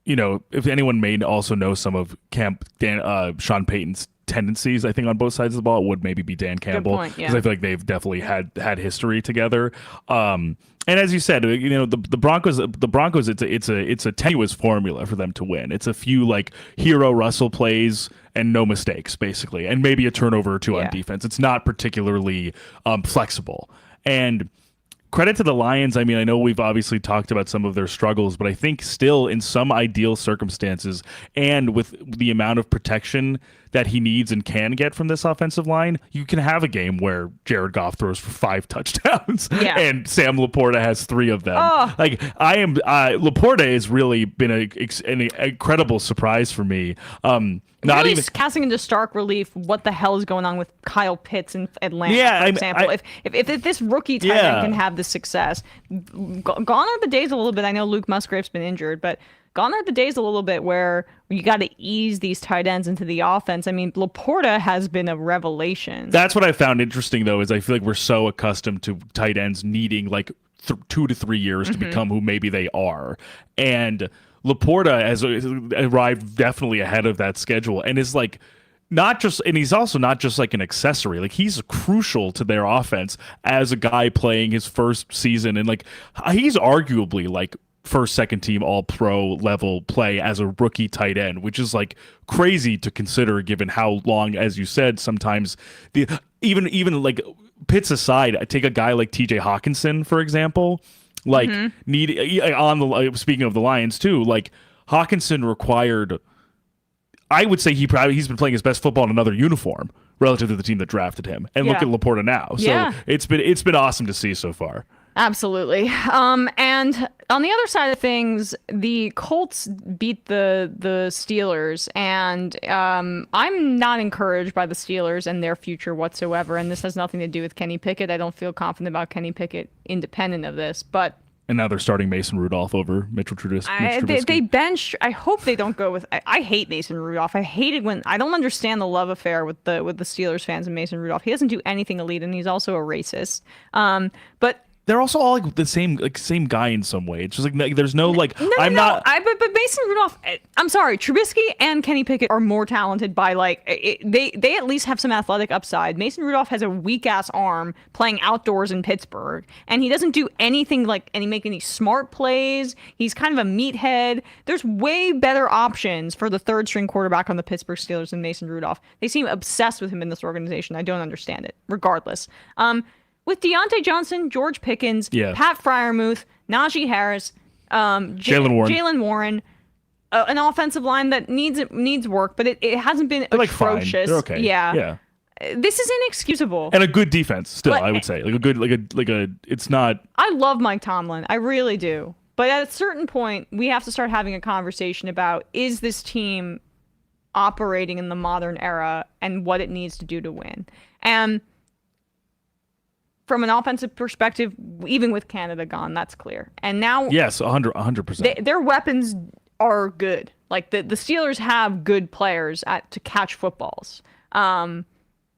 if anyone may also know some of Sean Payton's tendencies, I think on both sides of the ball, it would maybe be Dan Campbell, because I feel like they've definitely had history together. And as you said, the Broncos, it's a tenuous formula for them to win. It's a few like hero Russell plays and no mistakes, basically, and maybe a turnover or two on defense. It's not particularly flexible. And credit to the Lions. I mean, I know we've obviously talked about some of their struggles, but I think still in some ideal circumstances and with the amount of protection that he needs and can get from this offensive line, you can have a game where Jared Goff throws for 5 touchdowns and Sam LaPorta has 3 of them. Like, LaPorta has really been an incredible surprise for me. Not really even casting into stark relief what the hell is going on with Kyle Pitts in Atlanta, for example. If this rookie tight end can have this success, gone are the days a little bit. I know Luke Musgrave's been injured, but gone are the days a little bit where you got to ease these tight ends into the offense. I mean, LaPorta has been a revelation. That's what I found interesting, though, is I feel like we're so accustomed to tight ends needing like 2 to 3 years to become who maybe they are. And LaPorta has arrived definitely ahead of that schedule and is like he's also not just like an accessory. Like, he's crucial to their offense as a guy playing his first season. And like, he's arguably like first, second team, all pro level play as a rookie tight end, which is like crazy to consider given how long, as you said, sometimes even like Pitts aside, I take a guy like TJ Hawkinson, for example, like speaking of the Lions too, like Hawkinson required, I would say he's been playing his best football in another uniform relative to the team that drafted him. And look at LaPorta now. So it's been awesome to see so far. Absolutely. And on the other side of things, the Colts beat the Steelers, and I'm not encouraged by the Steelers and their future whatsoever. And this has nothing to do with Kenny Pickett. I don't feel confident about Kenny Pickett independent of this, but. And now they're starting Mason Rudolph over Mitchell Trubisky. They bench. I hope they don't go with. I hate Mason Rudolph. I hate it when I don't understand the love affair with the Steelers fans and Mason Rudolph. He doesn't do anything elite, and he's also a racist. But they're also all like the same guy in some way. It's just like there's no like but Mason Rudolph. I'm sorry, Trubisky and Kenny Pickett are more talented by like they at least have some athletic upside. Mason Rudolph has a weak ass arm playing outdoors in Pittsburgh, and he doesn't do anything like make any smart plays. He's kind of a meathead. There's way better options for the third string quarterback on the Pittsburgh Steelers than Mason Rudolph. They seem obsessed with him in this organization. I don't understand it. Regardless. With Deontay Johnson, George Pickens, Pat Freiermuth, Najee Harris, Jalen Warren, an offensive line that needs work, but it hasn't been atrocious. They're okay. Yeah. This is inexcusable. And a good defense still, I would say. It's not. I love Mike Tomlin. I really do. But at a certain point, we have to start having a conversation about, is this team operating in the modern era and what it needs to do to win? And from an offensive perspective, even with Canada gone, that's clear. And now, yes, 100%. Their weapons are good. Like the Steelers have good players to catch footballs. But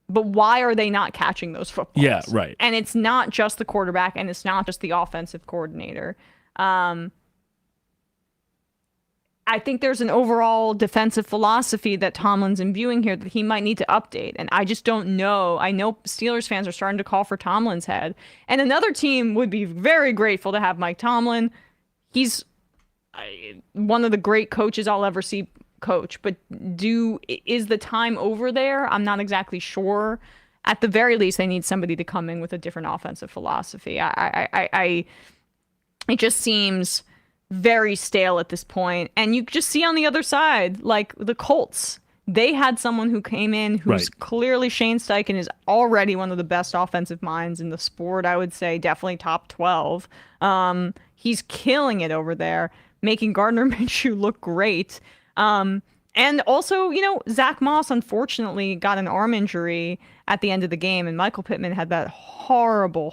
why are they not catching those footballs? Yeah, right. And it's not just the quarterback, and it's not just the offensive coordinator. I think there's an overall defensive philosophy that Tomlin's imbuing here that he might need to update. And I just don't know. I know Steelers fans are starting to call for Tomlin's head. And another team would be very grateful to have Mike Tomlin. He's one of the great coaches I'll ever see coach. But is the time over there? I'm not exactly sure. At the very least, they need somebody to come in with a different offensive philosophy. It just seems very stale at this point. And you just see on the other side, like the Colts, they had someone who came in who's clearly Shane Steichen is already one of the best offensive minds in the sport. I would say definitely top 12. He's killing it over there, making Gardner Minshew look great. And also, Zach Moss unfortunately got an arm injury at the end of the game, and Michael Pittman had that horrible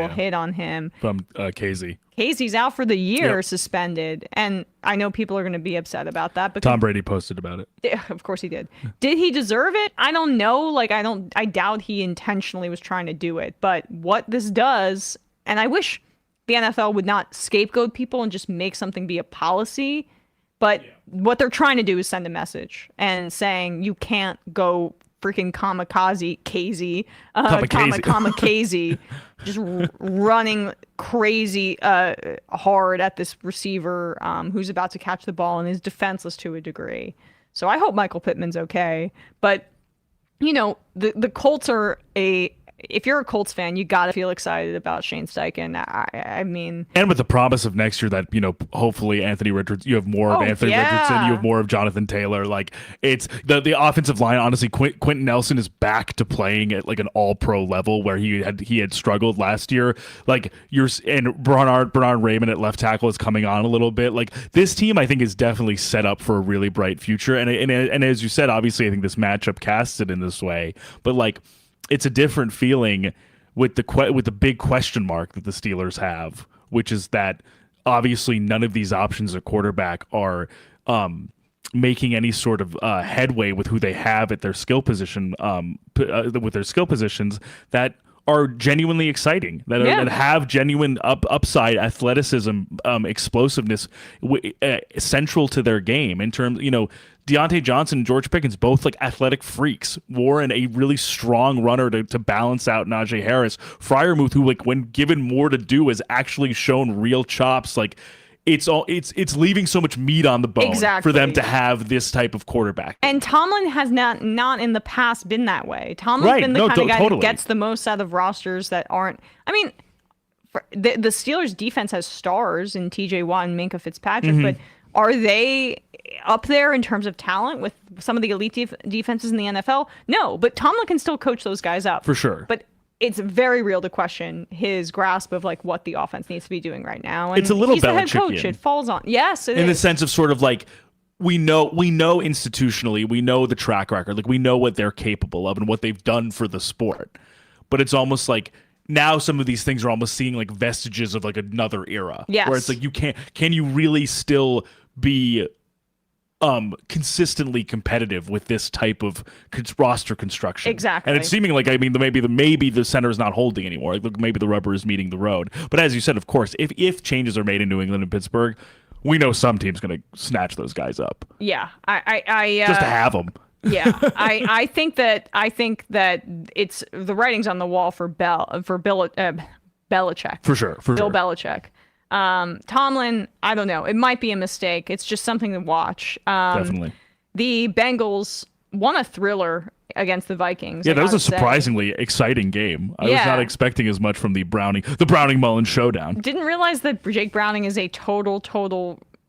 hit on him. From KZ. KZ's out for the year, suspended. And I know people are going to be upset about that. But Tom Brady posted about it. Of course he did. Did he deserve it? I don't know. I doubt he intentionally was trying to do it. But what this does, and I wish the NFL would not scapegoat people and just make something be a policy. But what they're trying to do is send a message and saying you can't go freaking kamikaze, just running crazy hard at this receiver who's about to catch the ball and is defenseless to a degree. So I hope Michael Pittman's okay. But, the Colts are if you're a Colts fan, you got to feel excited about Shane Steichen. I mean, and with the promise of next year that hopefully Anthony Richardson, you have more of Anthony Richardson, you have more of Jonathan Taylor. Like it's the offensive line. Honestly, Quentin Nelson is back to playing at like an All-Pro level where he had struggled last year. Like and Bernard Raymond at left tackle is coming on a little bit. Like this team, I think, is definitely set up for a really bright future. And as you said, obviously, I think this matchup casts it in this way. But like, it's a different feeling with the big question mark that the Steelers have, which is that obviously none of these options at quarterback are making any sort of headway with who they have at their skill position, with their skill positions that are genuinely exciting, that have genuine upside, athleticism, explosiveness central to their game in terms, Deontay Johnson and George Pickens, both like athletic freaks. Warren, a really strong runner to balance out Najee Harris. Freiermuth, who like when given more to do, has actually shown real chops. Like it's leaving so much meat on the bone for them to have this type of quarterback. And Tomlin has not in the past been that way. Tomlin's been the kind of guy who gets the most out of rosters that aren't. I mean, the Steelers' defense has stars in T.J. Watt and Minkah Fitzpatrick, but are they up there in terms of talent with some of the elite defenses in the NFL? No, but Tomlin can still coach those guys up for sure. But it's very real to question his grasp of like what the offense needs to be doing right now. And it's a little he's the head coach. It falls on. Yes, it is. In the sense of sort of like we know institutionally, we know the track record, like we know what they're capable of and what they've done for the sport. But it's almost like now some of these things are almost seeing like vestiges of like another era. Yes. Where it's like can you really still be consistently competitive with this type of roster construction? Exactly. And it's seeming like, I mean, maybe the center is not holding anymore. Like, maybe the rubber is meeting the road. But as you said, of course, if changes are made in New England and Pittsburgh, we know some team's going to snatch those guys up. Yeah, I just to have them. Yeah, I think that it's the writing's on the wall for Belichick. For sure. Bill Belichick. Tomlin, I don't know. It might be a mistake. It's just something to watch. Definitely. The Bengals won a thriller against the Vikings. Yeah, that was a surprisingly exciting game. I was not expecting as much from the Browning Mullins showdown. Didn't realize that Jake Browning is a total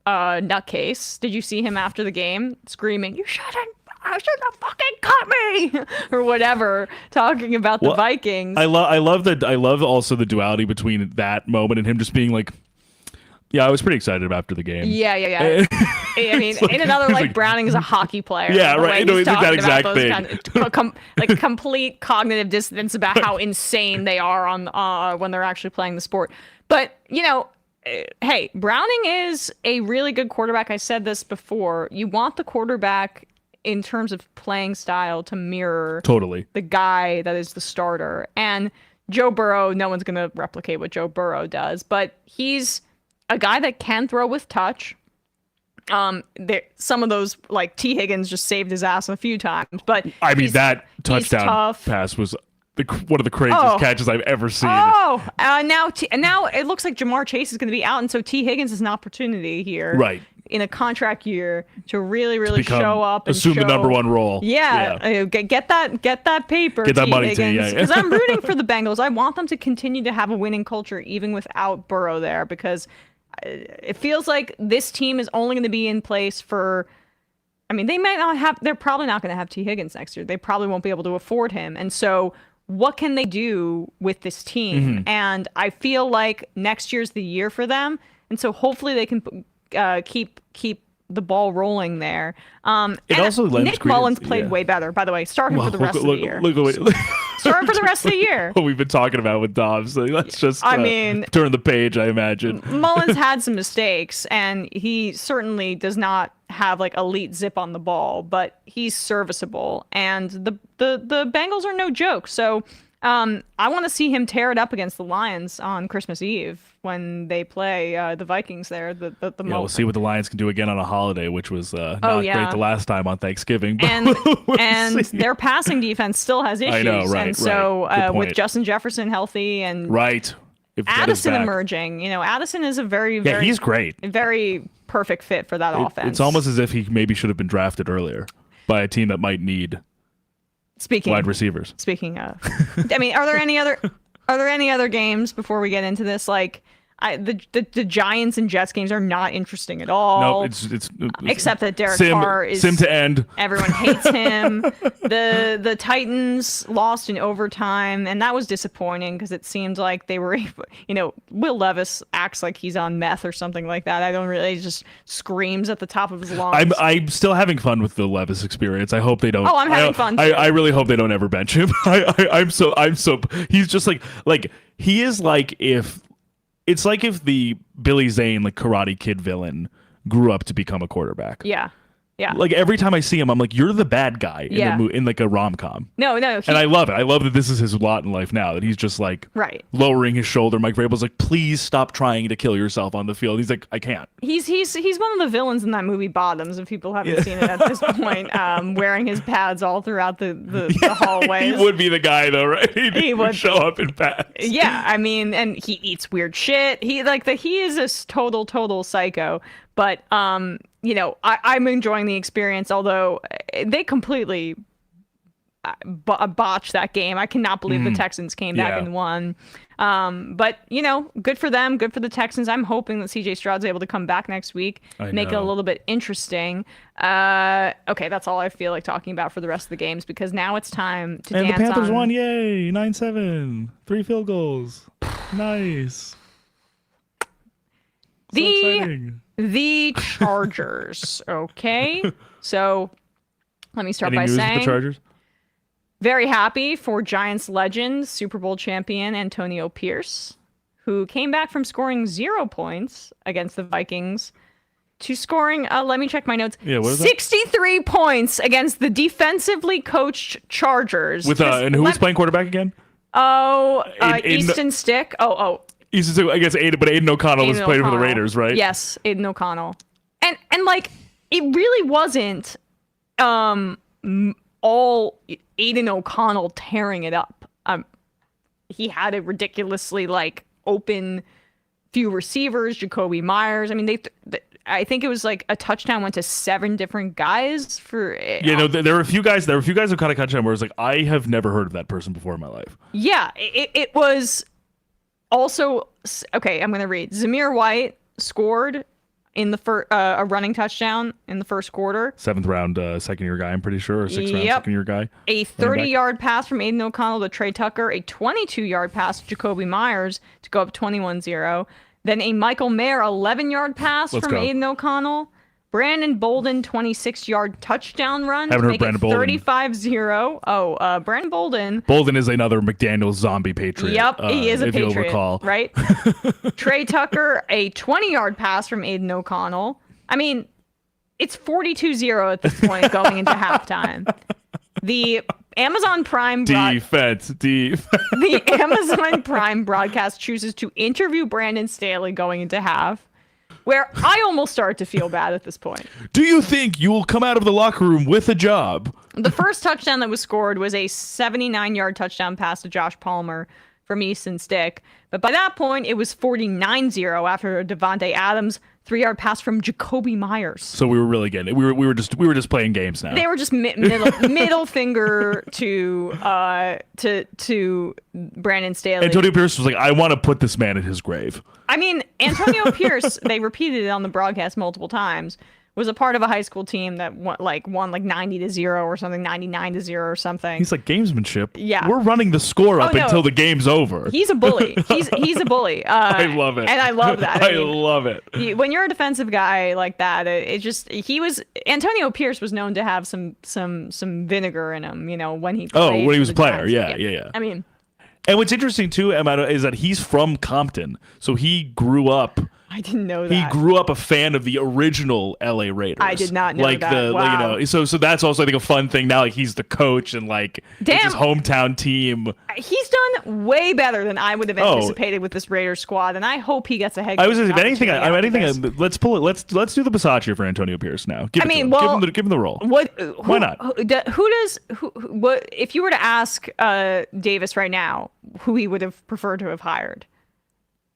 nutcase. Did you see him after the game screaming, "You shouldn't have fucking cut me," or whatever, talking about the Vikings. I love also the duality between that moment and him just being like, yeah, I was pretty excited after the game. Yeah. I mean, in another, like, Browning is a hockey player. Yeah, right. He's that exact thing. Like complete cognitive dissonance about how insane they are on when they're actually playing the sport. But, hey, Browning is a really good quarterback. I said this before. You want the quarterback in terms of playing style to mirror the guy that is the starter. And Joe Burrow, no one's going to replicate what Joe Burrow does, but he's a guy that can throw with touch. Some of those, like T. Higgins just saved his ass a few times, but I mean, that touchdown pass was one of the craziest catches I've ever seen. Now it looks like Jamar Chase is going to be out, and so T. Higgins has an opportunity here, right, in a contract year to really show up and assume the number one role. Yeah. Get that paper. Get that money, T. Because I'm rooting for the Bengals. I want them to continue to have a winning culture even without Burrow there, because it feels like this team is only going to be in place for. I mean, they're probably not going to have T. Higgins next year. They probably won't be able to afford him, and so what can they do with this team? And I feel like next year's the year for them, and so hopefully they can keep the ball rolling there. It also lends Nick Mullins played way better, by the way. Start him for the rest of the year. Start him for the rest of the year. What we've been talking about with Dobbs. So let's just turn the page, I imagine. Mullins had some mistakes, and he certainly does not have like elite zip on the ball, but he's serviceable. And the Bengals are no joke. So I want to see him tear it up against the Lions on Christmas Eve when they play the Vikings there. We'll see what the Lions can do again on a holiday, which was not great the last time on Thanksgiving. But and their passing defense still has issues. I know, right? And so with Justin Jefferson healthy and if Addison emerging, Addison is a very he's great, very perfect fit for that offense. It's almost as if he maybe should have been drafted earlier by a team that might need wide receivers. Speaking of, I mean, are there any other games before we get into this? Like, the Giants and Jets games are not interesting at all. No, it's except that Derek Carr is sim to end. Everyone hates him. The Titans lost in overtime, and that was disappointing because it seemed like they were, Will Levis acts like he's on meth or something like that. He just screams at the top of his lungs. I'm still having fun with the Levis experience. I hope they don't. Oh, I'm having fun too. I really hope they don't ever bench him. I'm so he's just like he is like if. It's like if the Billy Zane, like Karate Kid villain, grew up to become a quarterback. Yeah. Yeah. Like every time I see him, I'm like, you're the bad guy in Yeah. in like a rom-com. No. And I love it. I love that this is his lot in life now, that he's just like Right. lowering his shoulder. Mike Vrabel's like, please stop trying to kill yourself on the field. He's like, I can't. He's one of the villains in that movie Bottoms, if people haven't seen it at this point, wearing his pads all throughout the hallways. He would be the guy though, right? He would show up in pads. Yeah, I mean, and he eats weird shit. He is a total psycho. But I'm enjoying the experience, although they completely botched that game. I cannot believe the Texans came back and won. But good for them, good for the Texans. I'm hoping that CJ Stroud's able to come back next week, make it a little bit interesting. Okay, that's all I feel like talking about for the rest of the games, because now it's time to dance on. And the Panthers won, yay! 9-7, 3 field goals, nice. So exciting. The Chargers. Okay, so let me start Any by news with saying the Chargers? Very happy for Giants legend, Super Bowl champion Antonio Pierce, who came back from scoring 0 points against the Vikings to scoring, let me check my notes, Yeah, what is 63 points against the defensively coached Chargers. With and who was playing quarterback again? Easton Stick. Easton, I guess Aiden O'Connell was playing for the Raiders, right? Yes, Aiden O'Connell. And like, it really wasn't all Aiden O'Connell tearing it up. He had a ridiculously open few receivers, Jacoby Myers. I mean, I think it was like a touchdown went to 7 different guys for. There were a few guys. Who caught a touchdown where it's like, I have never heard of that person before in my life. Yeah, it was also okay. I'm gonna read. Zamir White scored in the a running touchdown in the first quarter. 7th round second-year guy, I'm pretty sure, or 6th round second-year guy. A 30-yard pass from Aiden O'Connell to Trey Tucker, a 22-yard pass to Jacoby Myers to go up 21-0. Then a Michael Mayer 11-yard pass from Aiden O'Connell. Brandon Bolden 26-yard touchdown run Haven't to heard make Brandon it Bolden. 35-0. Brandon Bolden. Bolden is another McDaniels zombie patriot. Yep, he is a patriot. If you'll recall. Right? Trey Tucker, a 20-yard pass from Aiden O'Connell. I mean, it's 42-0 at this point going into halftime. The Amazon Prime defense. The Amazon Prime broadcast chooses to interview Brandon Staley going into half, where I almost start to feel bad at this point. Do you think you will come out of the locker room with a job? The first touchdown that was scored was a 79-yard touchdown pass to Josh Palmer from Easton Stick. But by that point, it was 49-0 after a Devontae Adams 3-yard pass from Jacoby Myers. So we were really getting it. We were just playing games now. They were just middle finger to Brandon Staley. Antonio Pierce was like, I want to put this man in his grave. I mean, Antonio Pierce, they repeated it on the broadcast multiple times, was a part of a high school team that won 90-0 or something, 99-0 or something. He's like, gamesmanship. Yeah. We're running the score up until the game's over. He's a bully. He's a bully. I love it. And I love that. I love it. When you're a defensive guy like that, Antonio Pierce was known to have some vinegar in him, when he played. When he was a player. Yeah. I mean, and what's interesting too, Emma, is that he's from Compton. So he grew up. I didn't know that. He grew up a fan of the original LA Raiders. I did not know that. Wow. So that's also, I think, a fun thing now. Like, he's the coach and it's his hometown team. He's done way better than I would have anticipated with this Raiders squad, and I hope he gets a head coach. I was if anything, let's pull it. Let's do the Bisaccia for Antonio Pierce now. Give him the role. Why not? What if you were to ask Davis right now who he would have preferred to have hired?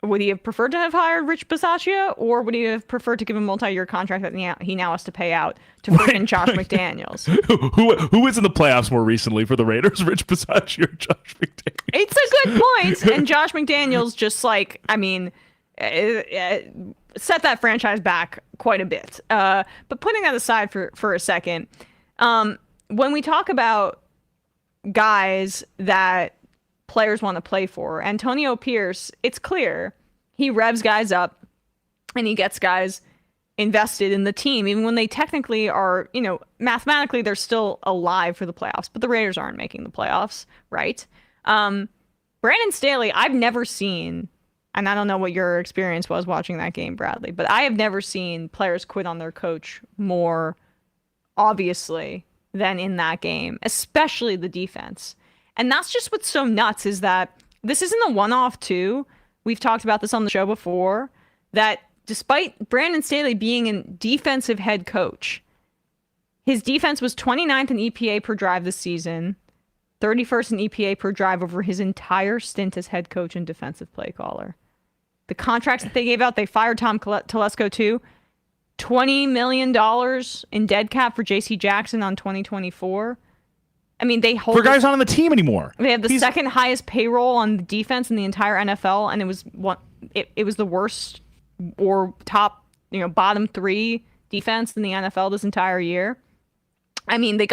Would he have preferred to have hired Rich Bisaccia, or would he have preferred to give him a multi-year contract that he now has to pay out to freaking Josh McDaniels? Who was in the playoffs more recently for the Raiders, Rich Bisaccia or Josh McDaniels? It's a good point, and Josh McDaniels just set that franchise back quite a bit. But putting that aside for a second, when we talk about guys that players want to play for, Antonio Pierce, it's clear he revs guys up and he gets guys invested in the team, even when they technically are, mathematically they're still alive for the playoffs, but the Raiders aren't making the playoffs, right? Brandon Staley, I've never seen, and I don't know what your experience was watching that game, Bradley, but I have never seen players quit on their coach more obviously, than in that game, especially the defense. And that's just what's so nuts is that this isn't a one-off too. We've talked about this on the show before, that despite Brandon Staley being a defensive head coach, his defense was 29th in EPA per drive this season, 31st in EPA per drive over his entire stint as head coach and defensive play caller. The contracts that they gave out, they fired Tom Telesco too. $20 million in dead cap for J.C. Jackson on 2024. I mean, they hold... For guys not on the team anymore. They have the second highest payroll on the defense in the entire NFL, and it was the worst or top, bottom 3 defense in the NFL this entire year. I mean, they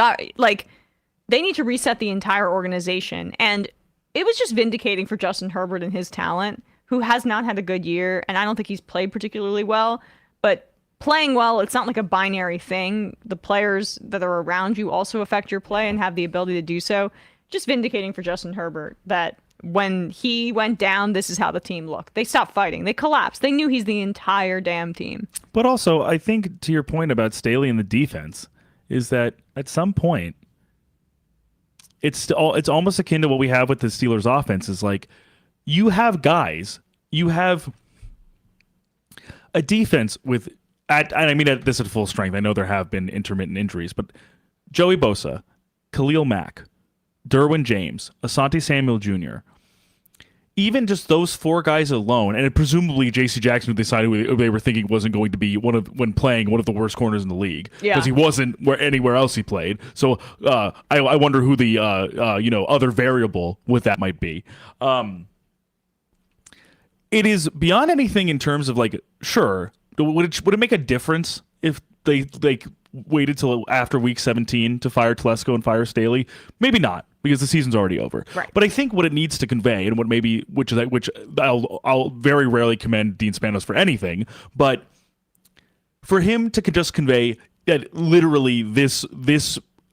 need to reset the entire organization, and it was just vindicating for Justin Herbert and his talent, who has not had a good year, and I don't think he's played particularly well, but playing well, it's not like a binary thing. The players that are around you also affect your play and have the ability to do so. Just vindicating for Justin Herbert that when he went down, this is how the team looked. They stopped fighting. They collapsed. They knew he's the entire damn team. But also, I think to your point about Staley and the defense is that at some point, it's almost akin to what we have with the Steelers offense is like, you have guys, you have a defense with, and I mean this at full strength. I know there have been intermittent injuries, but Joey Bosa, Khalil Mack, Derwin James, Asante Samuel Jr., even just those 4 guys alone, and presumably J.C. Jackson, who decided they were thinking wasn't going to be when playing one of the worst corners in the league, because he wasn't anywhere else he played. So I wonder who the other variable with that might be. It is beyond anything in terms of like, sure, would it make a difference if they waited till after week 17 to fire Telesco and fire Staley? Maybe not, because the season's already over. Right. But I think what it needs to convey, and which I'll very rarely commend Dean Spanos for anything, but for him to just convey that literally this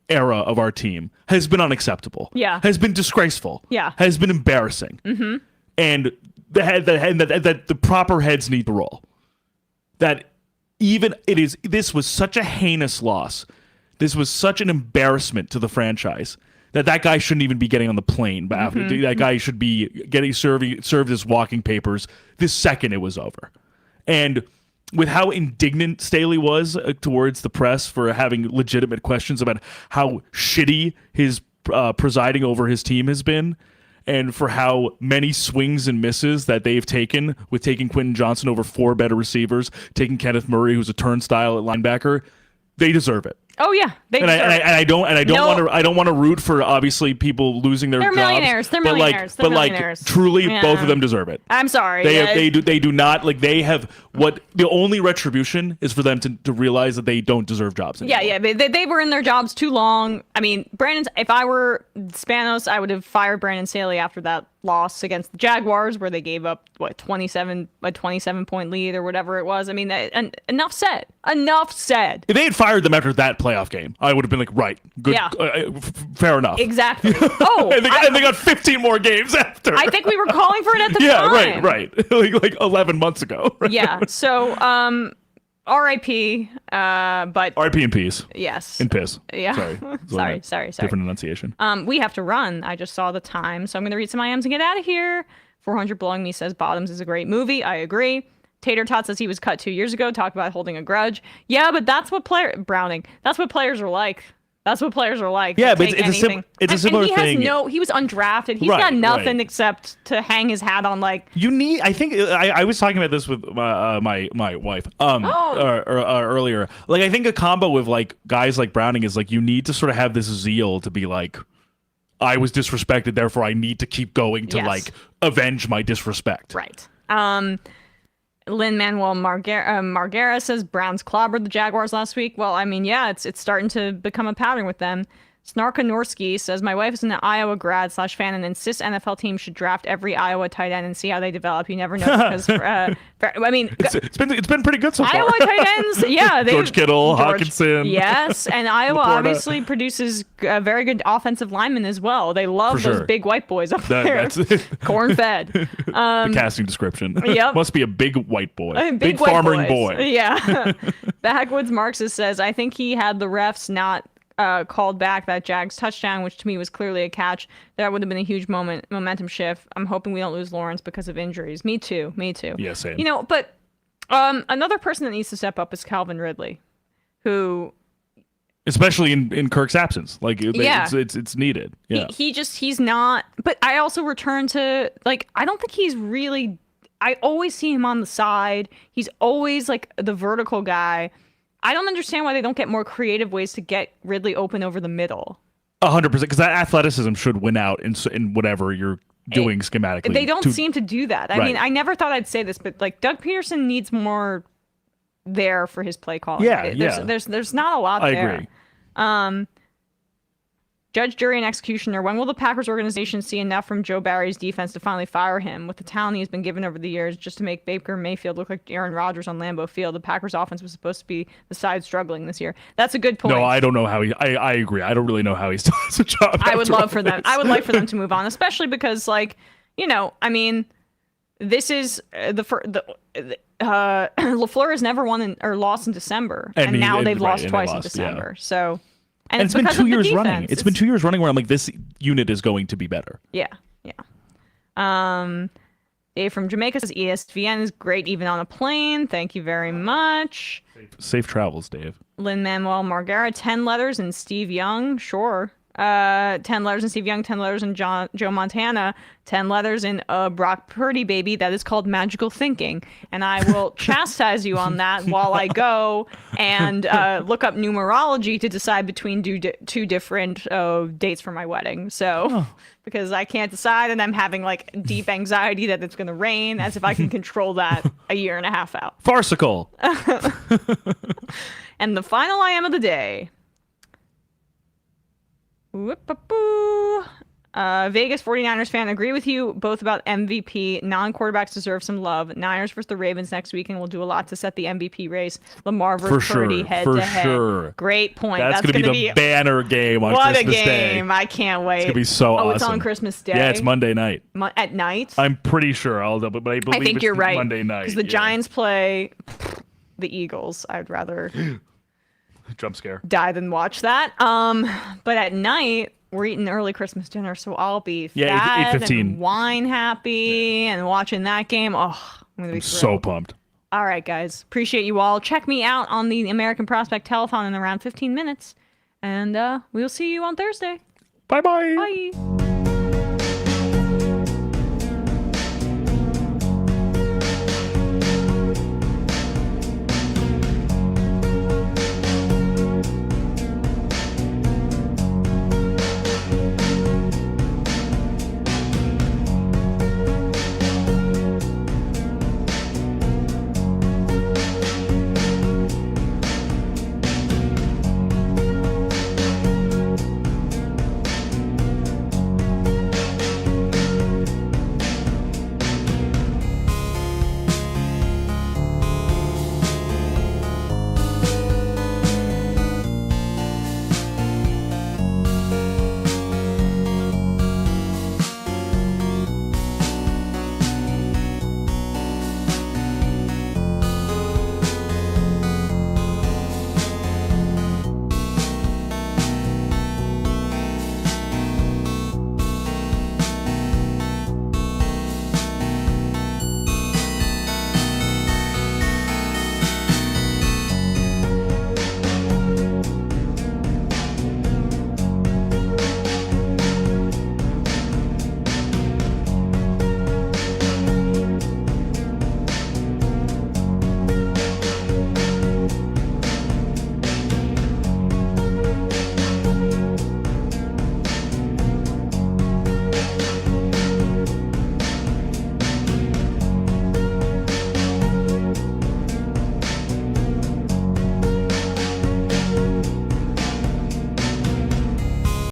era of our team has been unacceptable. Yeah. Has been disgraceful. Yeah. Has been embarrassing. Mm-hmm. And that the proper heads need to roll. That this was such a heinous loss. This was such an embarrassment to the franchise that guy shouldn't even be getting on the plane. But that guy should be served as walking papers the second it was over. And with how indignant Staley was towards the press for having legitimate questions about how shitty his presiding over his team has been, and for how many swings and misses that they've taken with taking Quentin Johnson over 4 better receivers, taking Kenneth Murray, who's a turnstile at linebacker, they deserve it. Oh yeah, they deserve it. I don't want to root for obviously people losing their jobs. Millionaires. They're millionaires. But truly, both of them deserve it. I'm sorry. They do not, like, they have what the only retribution is for them to realize that they don't deserve jobs anymore. Yeah. They were in their jobs too long. I mean, if I were Spanos, I would have fired Brandon Staley after that loss against the Jaguars, where they gave up a 27-point lead or whatever it was. I mean, enough said. If they had fired them after that playoff game, I would have been like, right, good, fair enough. Exactly. Oh, and they got 15 more games after. I think we were calling for it at the time. Right. like 11 months ago. Right? Yeah. So, R.I.P. But R.I.P. in peace. Yes. In piss. Yeah. Sorry. Different enunciation. We have to run. I just saw the time, so I'm going to read some IMs and get out of here. 400 Blowing Me says Bottoms is a great movie. I agree. Tater Tot says he was cut 2 years ago. Talk about holding a grudge. Yeah, but that's what Browning. That's what players are like. Yeah, but it's a similar thing. He was undrafted. He's got nothing except to hang his hat on. Like, I think I was talking about this with my wife earlier. Like, I think a combo with like guys like Browning is like, you need to sort of have this zeal to be like, I was disrespected, therefore I need to keep going to like avenge my disrespect. Right. Lin-Manuel Margera says Browns clobbered the Jaguars last week. Well, I mean, yeah, it's starting to become a pattern with them. Snarkanorski says, my wife is an Iowa grad / fan and insists NFL teams should draft every Iowa tight end and see how they develop. You never know because, I mean, it's been pretty good so far. Iowa tight ends, yeah. George Kittle, Hawkinson. Yes, and Iowa LaPorta. obviously produces very good offensive linemen as well. They love those big white boys up there. Corn-fed. The casting description. Yep. Must be a big white boy. Big farming boys. boy. Yeah. Backwoods Marxist says, I think he had the refs not called back that Jags touchdown, which to me was clearly a catch. That would have been a huge momentum shift. I'm hoping we don't lose Lawrence because of injuries. Me too. Yeah, same. You know, but another person that needs to step up is Calvin Ridley, who, especially in Kirk's absence, like it's needed. Yeah, he's not. But I also return to, like, I don't think he's really. I always see him on the side. He's always like the vertical guy. I don't understand why they don't get more creative ways to get Ridley open over the middle. 100%, because that athleticism should win out in whatever you're doing schematically. They don't seem to do that. I mean, I never thought I'd say this, but like Doug Peterson needs more there for his play calling. There's not a lot there. I agree. Judge, jury, and executioner. When will the Packers organization see enough from Joe Barry's defense to finally fire him? With the talent he's been given over the years, just to make Baker Mayfield look like Aaron Rodgers on Lambeau Field, the Packers offense was supposed to be the side struggling this year. That's a good point. No, I don't know how I agree. I don't really know how he still has a job. I would love for them. I would like for them to move on, especially because, like, you know, I mean, this is LaFleur has never won or lost in December, and now they've lost twice in December. Yeah. So. And it's been 2 years running. It's been 2 years running where I'm like, this unit is going to be better. Yeah. Dave from Jamaica says ESVN is great even on a plane. Thank you very much. Safe travels, Dave. Lin-Manuel Margera, 10 letters and Steve Young. Sure. 10 letters in Steve Young, 10 letters in Joe Montana, 10 letters in Brock Purdy, baby. That is called magical thinking. And I will chastise you on that while I go and look up numerology to decide between two different dates for my wedding. So, because I can't decide and I'm having like deep anxiety that it's going to rain, as if I can control that a year and a half out. Farcical. And the final I am of the day. Vegas 49ers fan, agree with you both about MVP. Non-quarterbacks deserve some love. Niners versus the Ravens next week, and we'll do a lot to set the MVP race. Lamar versus Purdy head-to-head. Sure. Great point. That's going to be the banner game on Christmas Day. What a game. I can't wait. It's going to be so awesome. Oh, it's on Christmas Day? Yeah, it's Monday night. At night? I'm pretty sure. But I believe I think you're right. Monday night. Because the Giants play the Eagles. I'd rather... Jump scare. Die than watch that. But at night we're eating early Christmas dinner, so I'll be fat and wine happy and watching that game. Oh, I'm so pumped. All right, guys, appreciate you all. Check me out on the American Prospect Telethon in around 15 minutes, and we'll see you on Thursday. Bye. Bye.